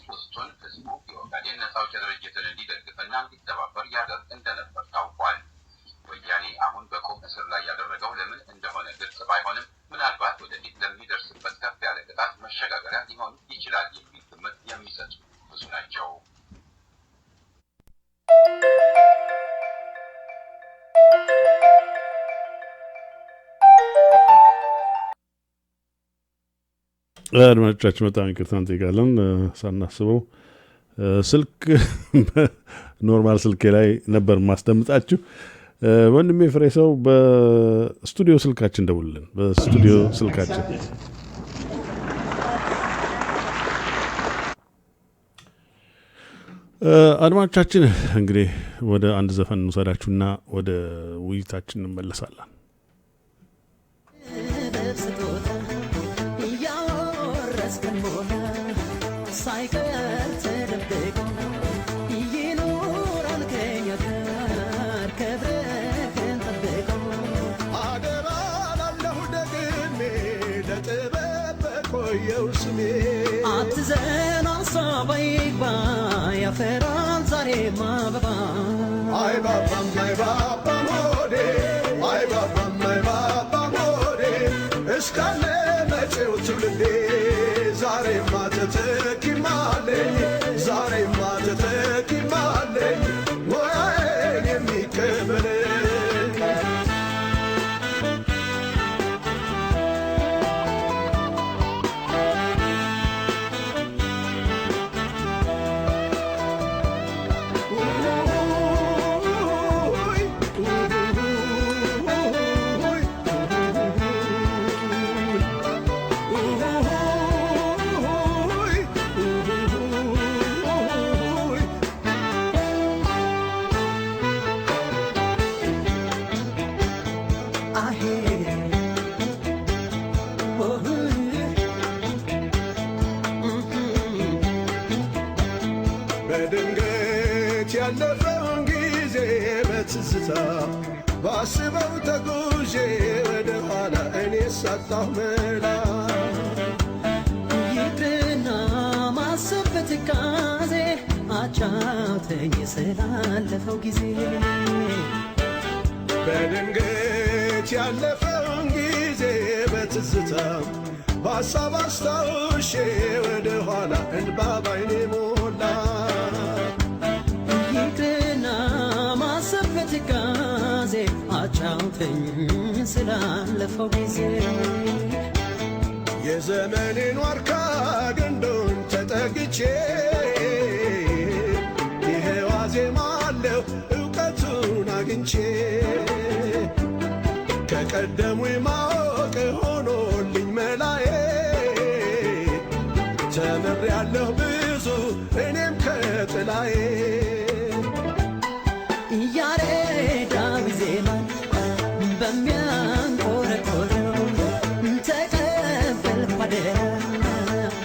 Speaker 3: ውስጡን ህዝቡ የኦጋዴን ነጻ አውጪ ድርጅትን እንዲደግፍና እንዲተባበር ያደርግ እንደነበር ታውቋል። ወያኔ አሁን በቁም እስር ላይ ያደረገው ለምን እንደሆነ ግልጽ ባይሆንም ምናልባት ወደፊት ለሚደርስበት ከፍ ያለ ቅጣት መሸጋገሪያ ሊሆን ይችላል የሚል ግምት የሚሰጡ ብዙ ናቸው።
Speaker 2: አድማጮቻችን በጣም ይቅርታ እንጠይቃለን። ሳናስበው ስልክ ኖርማል ስልኬ ላይ ነበር ማስደምጣችሁ። ወንድሜ ፍሬ ሰው በስቱዲዮ ስልካችን ደውልልን። በስቱዲዮ ስልካችን አድማጮቻችን እንግዲህ ወደ አንድ ዘፈን እንውሰዳችሁና ወደ ውይይታችን እንመለሳለን።
Speaker 1: አትዘን አሳባይባ ያፈራል ዛሬ ማበባ አይ ባባም አይ ባባም ሆዴ አይ ባባም አይ ባባም ሆዴ እስካለ መጪው ትውልዴ ዛሬማ ተተኪማለኝ ዛሬማ ተተኪማለኝ ሙያዬን የሚቀበለኝ ያለፈውን ጊዜ በትዝታ ባስበው ተጉዤ ወደ ኋላ እኔ ሳጣሁ መላ
Speaker 4: ይቅርና ማሰብ በትካዜ አጫውተኝ ስላለፈው ጊዜ
Speaker 1: በድንገት ያለፈውን ጊዜ በትዝታ በሐሳብ አስታውሼ ወደ ኋላ እንባ ባይኔ ሞላ
Speaker 4: ይቅርና ማሰብ በትካዜ አጫውተኝ ስላለፈው ጊዜ
Speaker 1: የዘመኔን ዋርካ ግንዱን ተጠግቼ ይሄው አዜማለሁ እውቀቱን አግኝቼ ከቀደሙኝ ማወቅ ሆኖልኝ መላዬ ተምሬያለሁ ብዙ እኔም ከጥላዬ
Speaker 4: ያሬዳዊ ዜማን በሚያንቆረቆረው ተቀበልኩ አደራ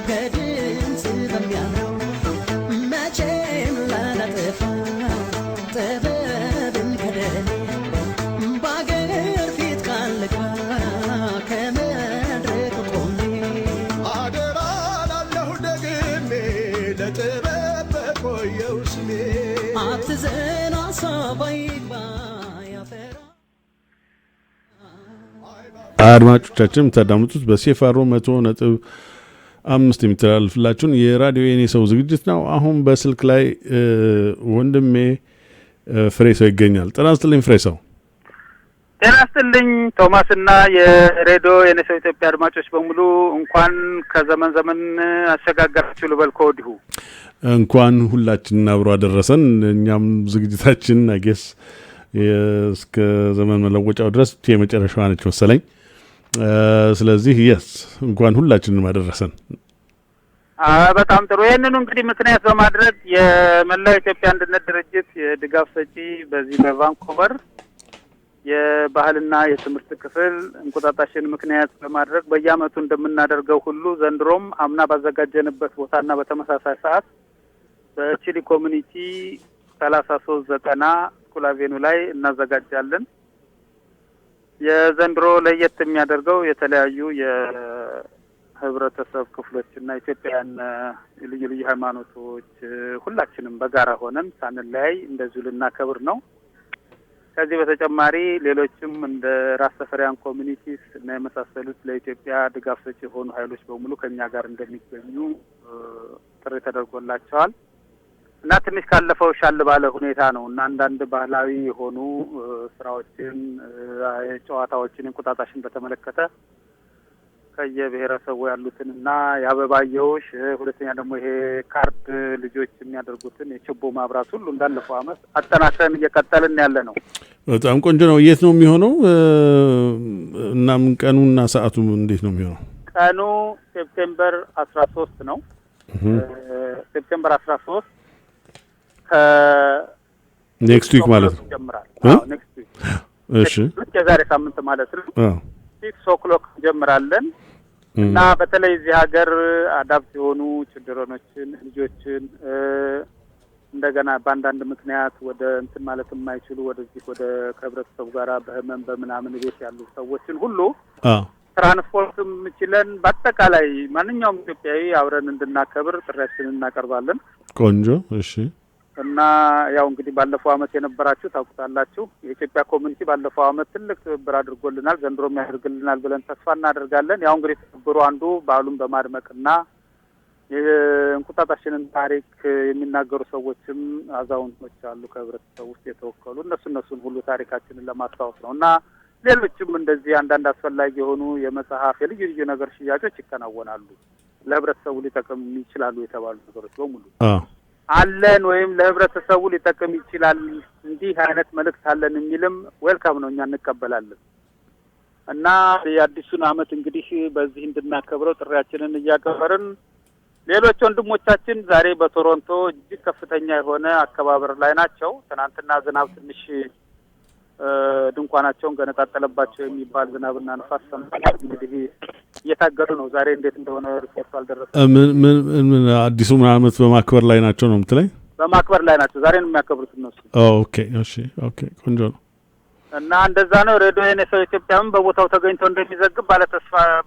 Speaker 4: ከድምፅ በሚያምረው መቼም ላላጠፋ ጥበብን ከደኔ በአገር ፊት ቃል ልግባ ከመድረክ ቆሜ
Speaker 1: አደራ ላለሁ ደግሜ ለጥበብ በቆየው ስሜ
Speaker 4: አትዘን ሀሳብ አይግባ ያፈራ
Speaker 2: አድማጮቻችን የምታዳምጡት በሴፋሮ 100.5 የሚተላለፍላችሁን የራዲዮ የኔ ሰው ዝግጅት ነው። አሁን በስልክ ላይ ወንድሜ ፍሬሰው ይገኛል። ጤና ይስጥልኝ ፍሬሰው።
Speaker 5: ጤና ይስጥልኝ ቶማስና የሬዲዮ የኔ ሰው ኢትዮጵያ አድማጮች በሙሉ እንኳን ከዘመን ዘመን አሸጋገራችሁ ልበል ከወዲሁ።
Speaker 2: እንኳን ሁላችን አብሮ አደረሰን። እኛም ዝግጅታችን አገስ እስከ ዘመን መለወጫው ድረስ የመጨረሻዋ ነች መሰለኝ። ስለዚህ እንኳን ሁላችንም አደረሰን።
Speaker 5: በጣም ጥሩ። ይሄንን እንግዲህ ምክንያት በማድረግ የመላው ኢትዮጵያ አንድነት ድርጅት የድጋፍ ሰጪ በዚህ በቫንኮቨር የባህልና የትምህርት ክፍል እንቁጣጣሽን ምክንያት በማድረግ በየዓመቱ እንደምናደርገው ሁሉ ዘንድሮም አምና ባዘጋጀንበት ቦታና በተመሳሳይ ሰዓት በቺሊ ኮሚኒቲ 3390 ስኩል አቬኑ ላይ እናዘጋጃለን። የዘንድሮ ለየት የሚያደርገው የተለያዩ የህብረተሰብ ክፍሎችና ኢትዮጵያውያን ልዩ ልዩ ሃይማኖቶች ሁላችንም በጋራ ሆነን ሳንለያይ እንደዚሁ ልናከብር ነው። ከዚህ በተጨማሪ ሌሎችም እንደ ራስ ተፈሪያን ኮሚኒቲስ እና የመሳሰሉት ለኢትዮጵያ ድጋፍ ሰጪ የሆኑ ኃይሎች በሙሉ ከኛ ጋር እንደሚገኙ ጥሪ ተደርጎላቸዋል እና ትንሽ ካለፈው ሻል ባለ ሁኔታ ነው እና አንዳንድ ባህላዊ የሆኑ ስራዎችን ጨዋታዎችን እንቁጣጣሽን በተመለከተ ከየብሔረሰቡ ያሉትንና የአበባየውሽ ሁለተኛ ደግሞ ይሄ ካርድ ልጆች የሚያደርጉትን የችቦ ማብራት ሁሉ እንዳለፈው አመት አጠናክረን እየቀጠልን ያለ ነው።
Speaker 2: በጣም ቆንጆ ነው። የት ነው የሚሆነው? እና ምን ቀኑና ሰዓቱ እንዴት ነው የሚሆነው?
Speaker 5: ቀኑ ሴፕቴምበር 13 ነው። ሴፕቴምበር 13
Speaker 2: ኔክስት ዊክ ማለት ነው
Speaker 5: ጀምራል። ኔክስት ዊክ
Speaker 2: እሺ፣
Speaker 5: የዛሬ ሳምንት ማለት ነው። 6 o'clock ጀምራለን እና በተለይ እዚህ ሀገር አዳፕት የሆኑ ችግሮችን ልጆችን እንደገና በአንዳንድ ምክንያት ወደ እንትን ማለት የማይችሉ ወደዚህ ወደ ከህብረተሰቡ ጋር በህመም በምናምን ቤት ያሉ ሰዎችን ሁሉ ትራንስፖርትም ችለን በአጠቃላይ ማንኛውም ኢትዮጵያዊ አብረን እንድናከብር ጥሪያችንን እናቀርባለን።
Speaker 2: ቆንጆ። እሺ።
Speaker 5: እና ያው እንግዲህ ባለፈው አመት የነበራችሁ ታውቁታላችሁ። የኢትዮጵያ ኮሚኒቲ ባለፈው አመት ትልቅ ትብብር አድርጎልናል፣ ዘንድሮም ያደርግልናል ብለን ተስፋ እናደርጋለን። ያው እንግዲህ ትብብሩ አንዱ በዓሉን በማድመቅና የእንቁጣጣሽንን ታሪክ የሚናገሩ ሰዎችም አዛውንቶች አሉ ከህብረተሰቡ ውስጥ የተወከሉ እነሱን ሁሉ ታሪካችንን ለማስታወስ ነው እና ሌሎችም እንደዚህ አንዳንድ አስፈላጊ የሆኑ የመጽሐፍ የልዩ ልዩ ነገር ሽያጮች ይከናወናሉ። ለህብረተሰቡ ሊጠቅም ይችላሉ የተባሉ ነገሮች በሙሉ አለን ወይም ለህብረተሰቡ ሊጠቅም ይችላል እንዲህ አይነት መልእክት አለን የሚልም ዌልካም ነው፣ እኛ እንቀበላለን። እና የአዲሱን አመት እንግዲህ በዚህ እንድናከብረው ጥሪያችንን እያከበርን ሌሎች ወንድሞቻችን ዛሬ በቶሮንቶ እጅግ ከፍተኛ የሆነ አከባበር ላይ ናቸው። ትናንትና ዝናብ ትንሽ ድንኳናቸውን ገነጣጠለባቸው የሚባል ዝናብና ንፋስ ሰምተናል። እንግዲህ እየታገዱ ነው። ዛሬ እንዴት እንደሆነ ሪፖርት አልደረሰም።
Speaker 2: ምን አዲሱ አመት በማክበር ላይ ናቸው ነው የምትለኝ?
Speaker 5: በማክበር ላይ ናቸው። ዛሬ ነው የሚያከብሩት እነሱ።
Speaker 2: ኦኬ እሺ ኦኬ ቆንጆ ነው።
Speaker 5: እና እንደዛ ነው። ሬዲዮ የኔሰው ኢትዮጵያም በቦታው ተገኝቶ እንደሚዘግብ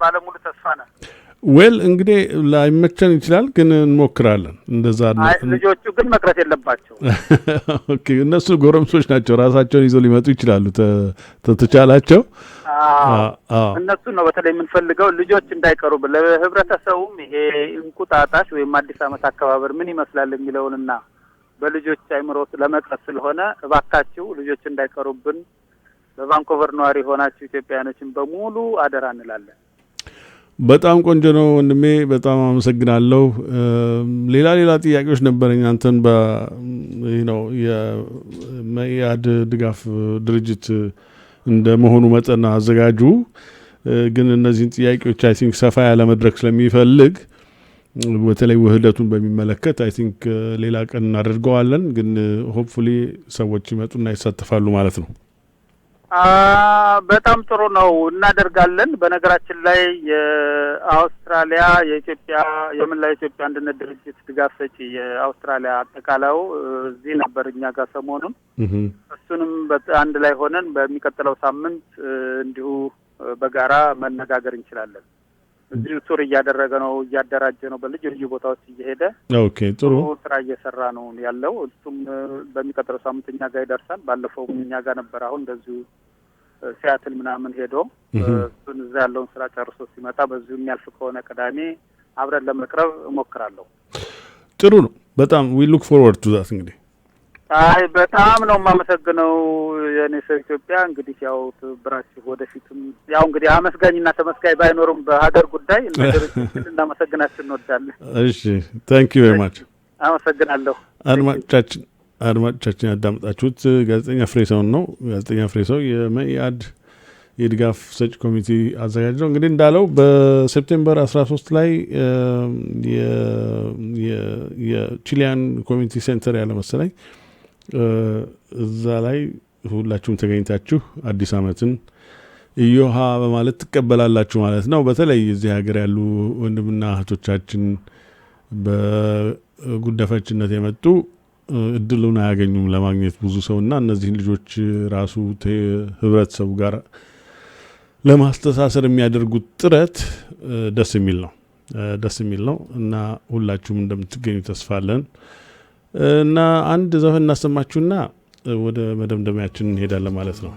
Speaker 5: ባለሙሉ ተስፋ ነው።
Speaker 2: ዌል እንግዲህ ላይመቸን ይችላል ግን እንሞክራለን። እንደዛ
Speaker 5: ልጆቹ ግን መቅረት የለባቸው።
Speaker 2: ኦኬ እነሱ ጎረምሶች ናቸው፣ ራሳቸውን ይዘው ሊመጡ ይችላሉ ተተቻላቸው።
Speaker 5: እነሱ ነው በተለይ የምንፈልገው ልጆች እንዳይቀሩ ለህብረተሰቡም ይሄ እንቁጣጣሽ ወይም አዲስ ዓመት አከባበር ምን ይመስላል የሚለውንና በልጆች አይምሮ ለመቅረጽ ስለሆነ እባካችሁ ልጆች እንዳይቀሩብን በቫንኮቨር ነዋሪ ሆናችሁ ኢትዮጵያውያኖችን በሙሉ አደራ እንላለን።
Speaker 2: በጣም ቆንጆ ነው ወንድሜ፣ በጣም አመሰግናለሁ። ሌላ ጥያቄዎች ነበረኝ አንተን የመኢአድ ድጋፍ ድርጅት እንደመሆኑ መጠን አዘጋጁ ግን እነዚህን ጥያቄዎች አይ ቲንክ ሰፋ ያለ መድረክ ስለሚፈልግ በተለይ ውህደቱን በሚመለከት አይ ቲንክ ሌላ ቀን እናደርገዋለን። ግን ሆፕፉሊ ሰዎች ይመጡና ይሳተፋሉ ማለት ነው።
Speaker 5: በጣም ጥሩ ነው፣ እናደርጋለን። በነገራችን ላይ የአውስትራሊያ የኢትዮጵያ የመላው ኢትዮጵያ አንድነት ድርጅት ድጋፍ ሰጪ የአውስትራሊያ አጠቃላዩ እዚህ ነበር እኛ ጋር ሰሞኑን። እሱንም አንድ ላይ ሆነን በሚቀጥለው ሳምንት እንዲሁ በጋራ መነጋገር እንችላለን። እዚህ ቱር እያደረገ ነው፣ እያደራጀ ነው፣ በልዩ ቦታዎች እየሄደ
Speaker 2: ኦኬ ጥሩ
Speaker 5: ስራ እየሰራ ነው ያለው። እሱም በሚቀጥለው ሳምንት እኛ ጋር ይደርሳል። ባለፈው እኛ ጋር ነበር። አሁን እንደዚሁ ሲያትል ምናምን ሄዶ እሱን እዛ ያለውን ስራ ጨርሶ ሲመጣ በዚሁ የሚያልፍ ከሆነ ቅዳሜ አብረን ለመቅረብ እሞክራለሁ።
Speaker 2: ጥሩ ነው በጣም we look forward to that። እንግዲህ
Speaker 5: በጣም ነው የማመሰግነው የኔሰው ኢትዮጵያ። እንግዲህ ያው ትብብራችሁ ወደፊትም ያው እንግዲህ አመስጋኝና ተመስጋኝ ባይኖርም በሀገር ጉዳይ እናመሰግናችሁ እንወዳለን።
Speaker 2: እሺ thank you very much።
Speaker 5: አመሰግናለሁ።
Speaker 2: አድማጮቻችን ያዳመጣችሁት ጋዜጠኛ ፍሬሰው ነው። ጋዜጠኛ ፍሬሰው የመኢአድ የድጋፍ ሰጪ ኮሚቴ አዘጋጅ ነው። እንግዲህ እንዳለው በሴፕቴምበር 13 ላይ የቺሊያን ኮሚኒቲ ሴንተር ያለ መሰለኝ እዛ ላይ ሁላችሁም ተገኝታችሁ አዲስ ዓመትን ኢዮሃ በማለት ትቀበላላችሁ ማለት ነው። በተለይ እዚህ ሀገር ያሉ ወንድምና እህቶቻችን በጉዳፈችነት የመጡ እድሉን አያገኙም ለማግኘት ብዙ ሰውና እነዚህን ልጆች ራሱ ህብረተሰቡ ጋር ለማስተሳሰር የሚያደርጉት ጥረት ደስ የሚል ነው እና ሁላችሁም እንደምትገኙ ተስፋለን እና አንድ ዘፈን እናሰማችሁና ወደ መደምደሚያችን እንሄዳለን ማለት ነው።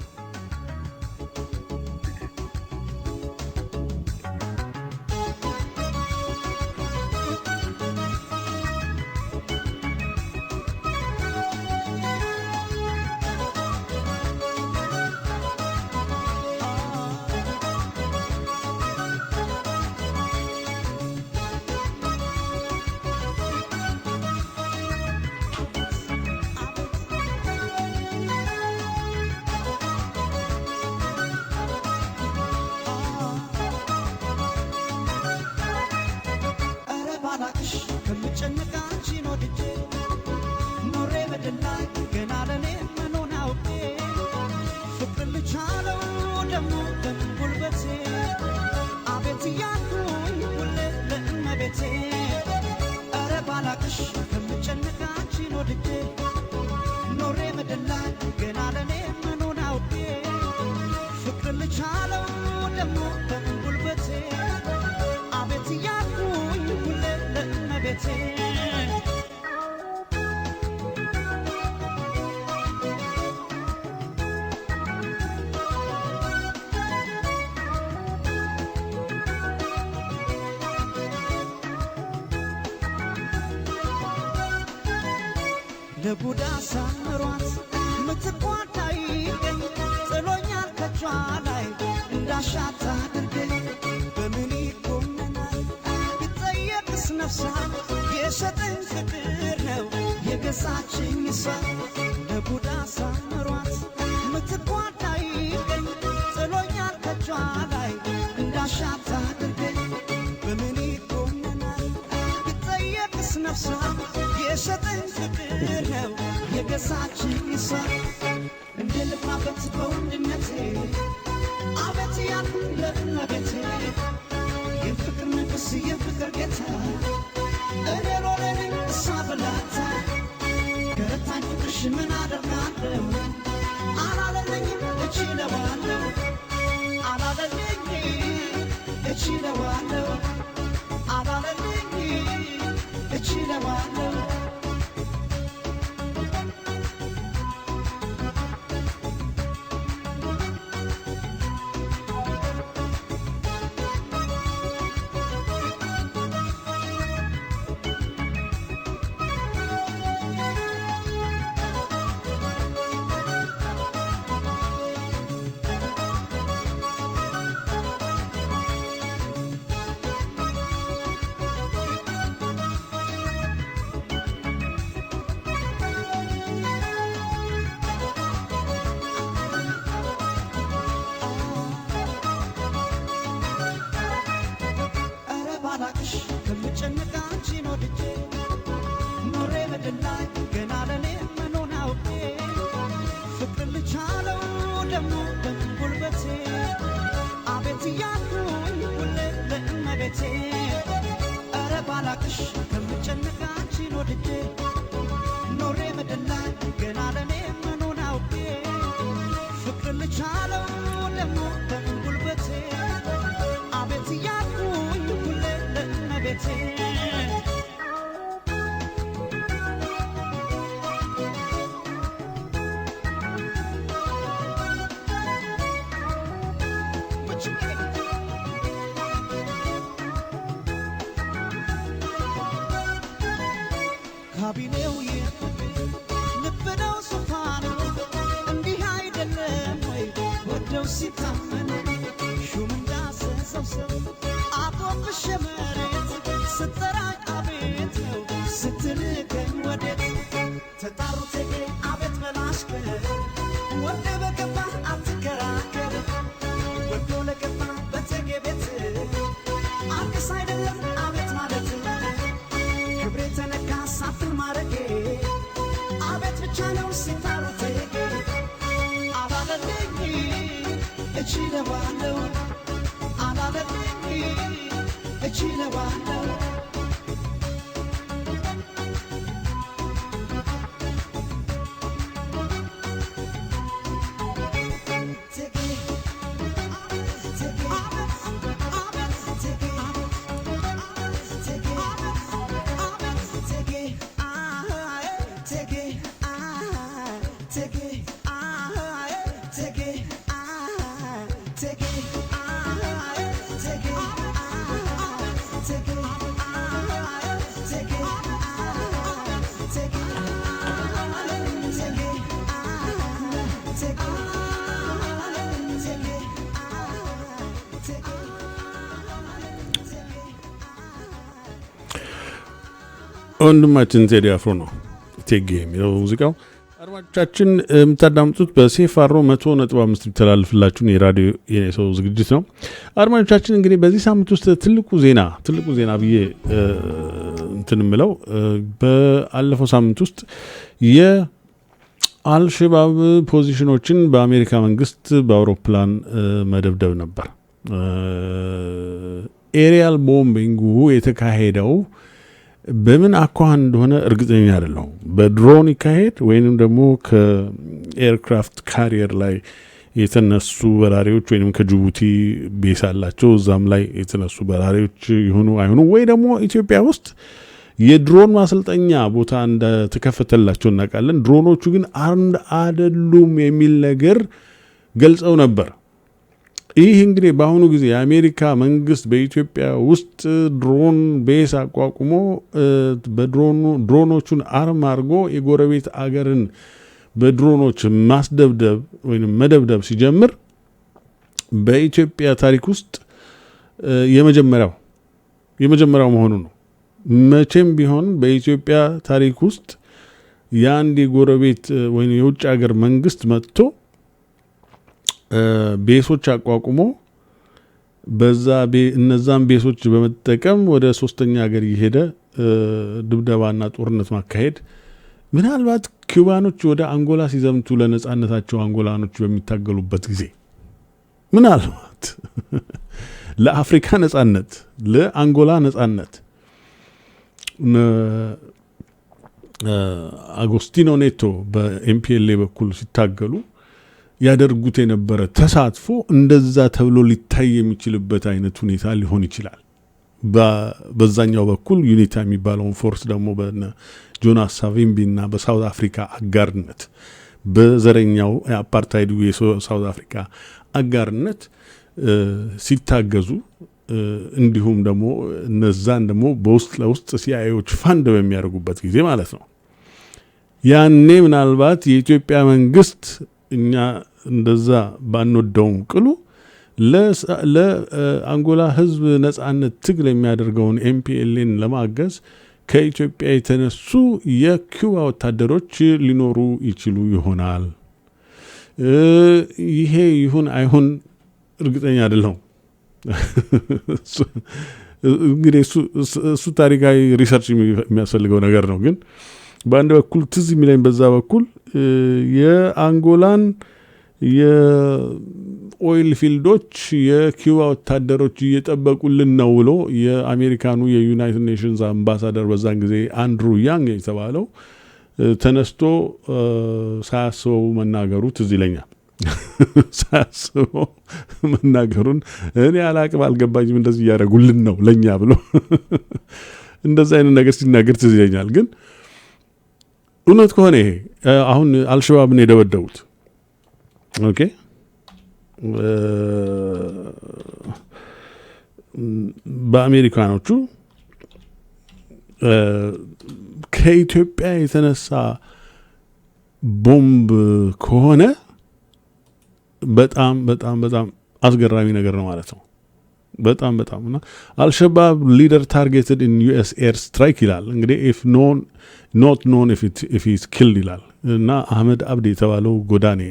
Speaker 4: ለቡዳ ሳምሯት ምትቋዳይ ጥሎኛል ከቿ ላይ እንዳሻታ አድርገኝ በምን ይቆመናል ቢጠየቅስ ነፍሷ የሸጠኝ ፍቅር ነው የገዛችኝ እሷ ለቡዳ ሳምሯት ምትቋዳይ ጥሎኛል ከቿ ላይ እንዳሻታ አድርገኝ በምን ይቆመናል ቢጠየቅስ ነፍሷ የሸጠኝ ፍቅር ነው የገዛችኝ እሷ እንደ ልባበት በወንድነቴ አቤት ያልኩኝ ለእመቤቴ የፍቅር ንጉሥ የፍቅር ጌታ እኔ ሎሌ ነኝ እሷ በላታ እችለዋለሁ አላለልኝ እችለዋለሁ ካቢኔው ልብነው ሱፋን እንዲህ አይደለም ወይ ወደው ሲታመን ሹም እንዳሰሰው ሰው አቆምሽ መሬት ስትጠራኝ አቤት ነው ስትልከኝ ወዴት ተጣሩ ተጌ አቤት በላሽከ ወደ በገባ አትከራከር ወዶ ለገባ በተጌ ቤት አዲስ አይደለም አቤት ማለት ክብሬ ተነካ ሳፍን ማረጌ አቤት ብቻ ነው ሲታሩ ተጌ አላለልኝ እችለዋለሁ አላለልኝ እችለዋለሁ
Speaker 2: ወንድማችን ቴዲ አፍሮ ነው ቴጌ የሚለው ሙዚቃው። አድማጮቻችን የምታዳምጡት በሴፋሮ 100.5 ተላልፍላችሁን የራዲዮ የኔሰው ዝግጅት ነው። አድማጮቻችን እንግዲህ በዚህ ሳምንት ውስጥ ትልቁ ዜና ብዬ እንትንምለው በአለፈው ሳምንት ውስጥ የአልሸባብ ፖዚሽኖችን በአሜሪካ መንግስት በአውሮፕላን መደብደብ ነበር። ኤሪያል ቦምቢንግ የተካሄደው በምን አኳኋን እንደሆነ እርግጠኛ አይደለሁም። በድሮን ይካሄድ ወይንም ደግሞ ከኤርክራፍት ካሪየር ላይ የተነሱ በራሪዎች ወይንም ከጅቡቲ ቤስ አላቸው እዛም ላይ የተነሱ በራሪዎች ይሁኑ አይሁኑ ወይ ደግሞ ኢትዮጵያ ውስጥ የድሮን ማሰልጠኛ ቦታ እንደተከፈተላቸው እናውቃለን። ድሮኖቹ ግን አርምድ አይደሉም የሚል ነገር ገልጸው ነበር። ይህ እንግዲህ በአሁኑ ጊዜ የአሜሪካ መንግስት በኢትዮጵያ ውስጥ ድሮን ቤስ አቋቁሞ ድሮኖቹን አርም አድርጎ የጎረቤት አገርን በድሮኖች ማስደብደብ ወይም መደብደብ ሲጀምር በኢትዮጵያ ታሪክ ውስጥ የመጀመሪያው መሆኑ ነው። መቼም ቢሆን በኢትዮጵያ ታሪክ ውስጥ የአንድ የጎረቤት ወይም የውጭ ሀገር መንግስት መጥቶ ቤሶች አቋቁሞ እነዛን ቤሶች በመጠቀም ወደ ሶስተኛ ሀገር እየሄደ ድብደባና ጦርነት ማካሄድ ምናልባት ኩባኖች ወደ አንጎላ ሲዘምቱ ለነጻነታቸው አንጎላኖች በሚታገሉበት ጊዜ ምናልባት ለአፍሪካ ነጻነት ለአንጎላ ነጻነት አጎስቲኖ ኔቶ በኤምፒኤልኤ በኩል ሲታገሉ ያደርጉት የነበረ ተሳትፎ እንደዛ ተብሎ ሊታይ የሚችልበት አይነት ሁኔታ ሊሆን ይችላል። በዛኛው በኩል ዩኒታ የሚባለውን ፎርስ ደግሞ በጆናስ ሳቪምቢ እና በሳውዝ አፍሪካ አጋርነት በዘረኛው አፓርታይዱ የሳውዝ አፍሪካ አጋርነት ሲታገዙ እንዲሁም ደግሞ እነዛን ደግሞ በውስጥ ለውስጥ ሲአይኤዎች ፋንድ በሚያደርጉበት ጊዜ ማለት ነው። ያኔ ምናልባት የኢትዮጵያ መንግስት እኛ እንደዛ ባንወደውም ቅሉ ለአንጎላ ህዝብ ነጻነት ትግል የሚያደርገውን ኤምፒኤልን ለማገዝ ከኢትዮጵያ የተነሱ የኩባ ወታደሮች ሊኖሩ ይችሉ ይሆናል። ይሄ ይሁን አይሁን እርግጠኛ አይደለሁም። እንግዲህ እሱ ታሪካዊ ሪሰርች የሚያስፈልገው ነገር ነው። ግን በአንድ በኩል ትዝ የሚለኝ በዛ በኩል የአንጎላን የኦይል ፊልዶች የኩባ ወታደሮች እየጠበቁልን ነው ብሎ የአሜሪካኑ የዩናይትድ ኔሽንስ አምባሳደር በዛን ጊዜ አንድሩ ያንግ የተባለው ተነስቶ ሳያስበው መናገሩ ትዝ ይለኛል። ሳያስበው መናገሩን እኔ አላቅም አልገባኝም፣ እንደዚህ እያደረጉልን ነው ለኛ ብሎ እንደዛ አይነት ነገር ሲናገር ትዝ ይለኛል። ግን እውነት ከሆነ ይሄ አሁን አልሸባብን የደበደቡት ኦኬ በአሜሪካኖቹ ከኢትዮጵያ የተነሳ ቦምብ ከሆነ በጣም በጣም በጣም አስገራሚ ነገር ነው ማለት ነው። በጣም በጣም እና አልሸባብ ሊደር ታርጌትድ ኢን ዩኤስ ኤር ስትራይክ ይላል። እንግዲህ ኢፍ ኖን ኖት ኖን ኢፍ ኢዝ ኪልድ ይላል እና አህመድ አብዲ የተባለው ጎዳኔ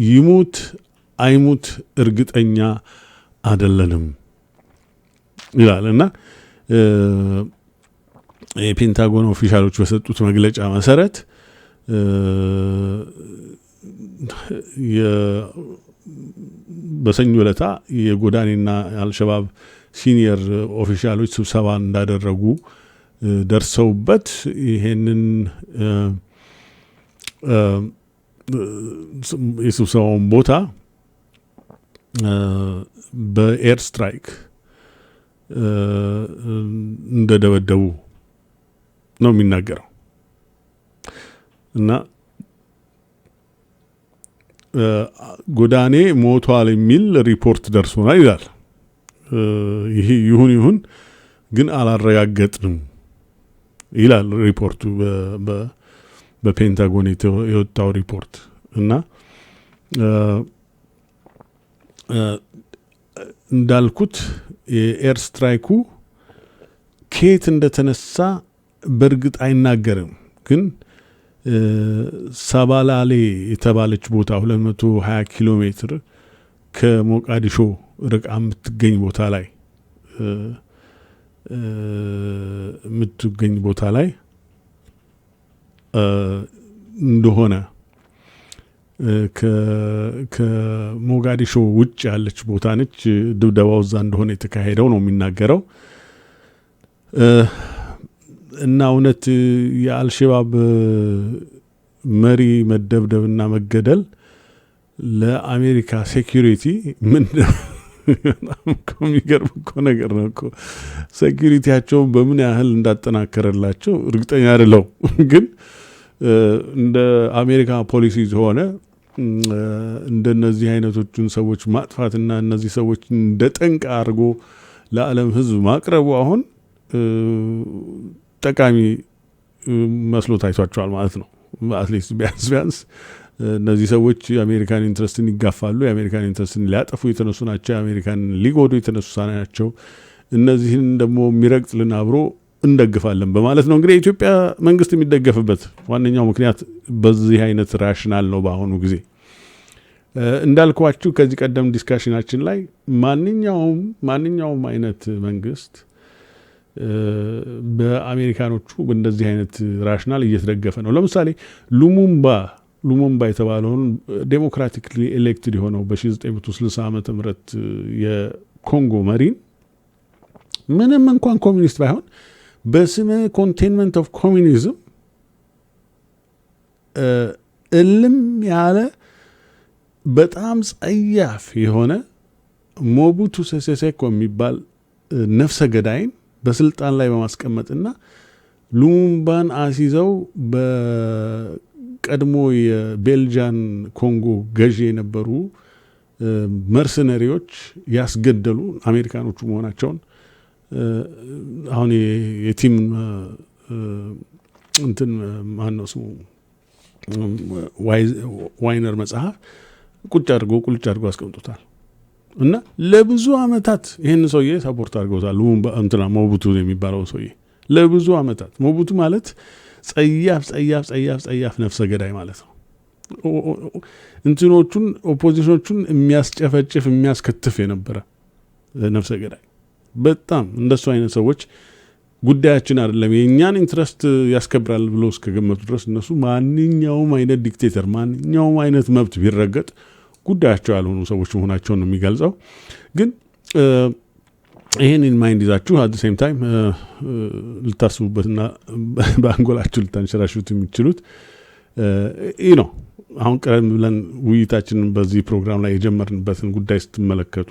Speaker 2: ይሙት አይሙት እርግጠኛ አይደለንም ይላል እና የፔንታጎን ኦፊሻሎች በሰጡት መግለጫ መሰረት በሰኞ ዕለት የጎዳኔና አልሸባብ ሲኒየር ኦፊሻሎች ስብሰባ እንዳደረጉ ደርሰውበት ይሄንን የስብሰባውን ቦታ በኤር ስትራይክ እንደደበደቡ ነው የሚናገረው እና ጎዳኔ ሞቷል የሚል ሪፖርት ደርሶናል ይላል። ይሄ ይሁን ግን አላረጋገጥንም ይላል ሪፖርቱ በፔንታጎን የወጣው ሪፖርት እና እንዳልኩት የኤር ስትራይኩ ከየት እንደተነሳ በእርግጥ አይናገርም። ግን ሰባላሌ የተባለች ቦታ 220 ኪሎ ሜትር ከሞቃዲሾ ርቃ የምትገኝ ቦታ ላይ እንደሆነ ከሞጋዲሾ ውጭ ያለች ቦታ ነች። ድብደባው እዛ እንደሆነ የተካሄደው ነው የሚናገረው እና እውነት የአልሸባብ መሪ መደብደብና መገደል ለአሜሪካ ሴኩሪቲ ምን የሚገርም እኮ ነገር ነው እኮ። ሴኩሪቲያቸውን በምን ያህል እንዳጠናከረላቸው እርግጠኛ አይደለሁ። ግን እንደ አሜሪካ ፖሊሲ ሆነ እንደነዚህ አይነቶቹን ሰዎች ማጥፋትና እነዚህ ሰዎች እንደ ጠንቅ አድርጎ ለዓለም ሕዝብ ማቅረቡ አሁን ጠቃሚ መስሎ ታይቷቸዋል ማለት ነው። አትሊስት ቢያንስ እነዚህ ሰዎች የአሜሪካን ኢንትረስትን ይጋፋሉ፣ የአሜሪካን ኢንትረስትን ሊያጠፉ የተነሱ ናቸው፣ የአሜሪካን ሊጎዱ የተነሱ ናቸው። እነዚህን ደግሞ የሚረግጥልን አብሮ እንደግፋለን በማለት ነው። እንግዲህ የኢትዮጵያ መንግስት የሚደገፍበት ዋነኛው ምክንያት በዚህ አይነት ራሽናል ነው። በአሁኑ ጊዜ እንዳልኳችሁ ከዚህ ቀደም ዲስካሽናችን ላይ ማንኛውም አይነት መንግስት በአሜሪካኖቹ በእንደዚህ አይነት ራሽናል እየተደገፈ ነው። ለምሳሌ ሉሙምባ የተባለውን ዴሞክራቲክሊ ኤሌክትድ የሆነው በ1960 ዓመተ ምህረት የኮንጎ መሪን ምንም እንኳን ኮሚኒስት ባይሆን በስመ ኮንቴንመንት ኦፍ ኮሚኒዝም እልም ያለ በጣም ጸያፍ የሆነ ሞቡቱ ሴሴ ሴኮ የሚባል ነፍሰ ገዳይን በስልጣን ላይ በማስቀመጥና ሉሙምባን አሲዘው በቀድሞ የቤልጃን ኮንጎ ገዢ የነበሩ መርሰነሪዎች ያስገደሉ አሜሪካኖቹ መሆናቸውን አሁን የቲም እንትን ማን ነው ስሙ ዋይነር መጽሐፍ ቁጭ አድርጎ አስቀምጦታል። እና ለብዙ አመታት ይሄን ሰውዬ ሰፖርት አድርገውታል። እንትና ሞቡቱ የሚባለው ሰውዬ ለብዙ አመታት ሞቡቱ ማለት ጸያፍ ነፍሰ ገዳይ ማለት ነው። እንትኖቹን ኦፖዚሽኖቹን የሚያስጨፈጭፍ የሚያስከትፍ የነበረ ነፍሰ ገዳይ። በጣም እንደሱ አይነት ሰዎች ጉዳያችን አይደለም የኛን ኢንትረስት ያስከብራል ብሎ እስከገመቱ ድረስ እነሱ ማንኛውም አይነት ዲክቴተር ማንኛውም አይነት መብት ቢረገጥ ጉዳያቸው ያልሆኑ ሰዎች መሆናቸውን ነው የሚገልጸው። ግን ይሄንን ማይንድ ይዛችሁ አት ሴም ታይም ልታስቡበትና በአንጎላችሁ ልታንሸራሹት የሚችሉት ነው። አሁን ቀደም ብለን ውይይታችንን በዚህ ፕሮግራም ላይ የጀመርንበትን ጉዳይ ስትመለከቱ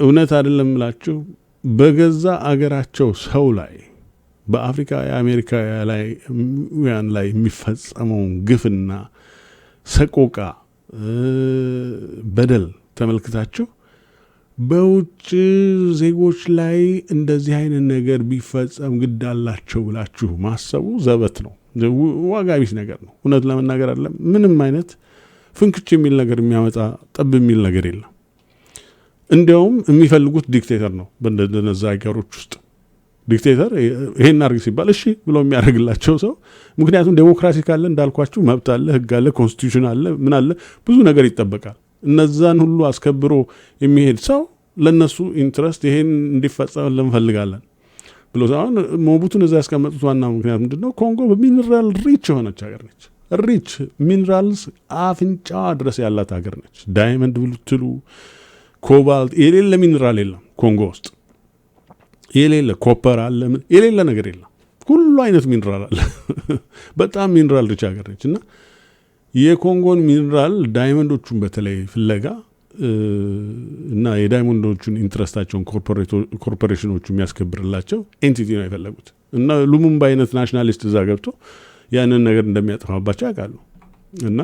Speaker 2: እውነት አይደለም ላችሁ በገዛ አገራቸው ሰው ላይ በአፍሪካ የአሜሪካውያን ላይ የሚፈጸመውን ግፍና ሰቆቃ በደል ተመልክታችሁ በውጭ ዜጎች ላይ እንደዚህ አይነት ነገር ቢፈጸም ግድ አላቸው ብላችሁ ማሰቡ ዘበት ነው፣ ዋጋ ቢስ ነገር ነው። እውነት ለመናገር አይደለም ምንም አይነት ፍንክች የሚል ነገር የሚያመጣ ጠብ የሚል ነገር የለም። እንደውም የሚፈልጉት ዲክቴተር ነው። በእነዛ ሀገሮች ውስጥ ዲክቴተር ይሄን አድርግ ሲባል እሺ ብሎ የሚያደርግላቸው ሰው። ምክንያቱም ዴሞክራሲ ካለ እንዳልኳችሁ መብት አለ፣ ህግ አለ፣ ኮንስቲቱሽን አለ፣ ምን አለ፣ ብዙ ነገር ይጠበቃል። እነዛን ሁሉ አስከብሮ የሚሄድ ሰው ለነሱ ኢንትረስት ይሄን እንዲፈጸም እንፈልጋለን ብሎ ሳይሆን ሞቡቱን እዛ ያስቀመጡት ዋና ምክንያት ምንድነው? ኮንጎ በሚኒራል ሪች የሆነች ሀገር ነች። ሪች ሚኒራልስ አፍንጫዋ ድረስ ያላት ሀገር ነች። ዳይመንድ ብትሉ ኮባልት የሌለ ሚኒራል የለም ኮንጎ ውስጥ። የሌለ ኮፐር አለ፣ የሌለ ነገር የለም። ሁሉ አይነት ሚኒራል አለ። በጣም ሚኒራል ሪች ሀገር ነች እና የኮንጎን ሚኒራል ዳይመንዶቹን በተለይ ፍለጋ እና የዳይመንዶቹን ኢንትረስታቸውን ኮርፖሬሽኖቹ የሚያስከብርላቸው ኤንቲቲ ነው የፈለጉት እና ሉሙምባ አይነት ናሽናሊስት እዛ ገብቶ ያንን ነገር እንደሚያጠፋባቸው ያውቃሉ። እና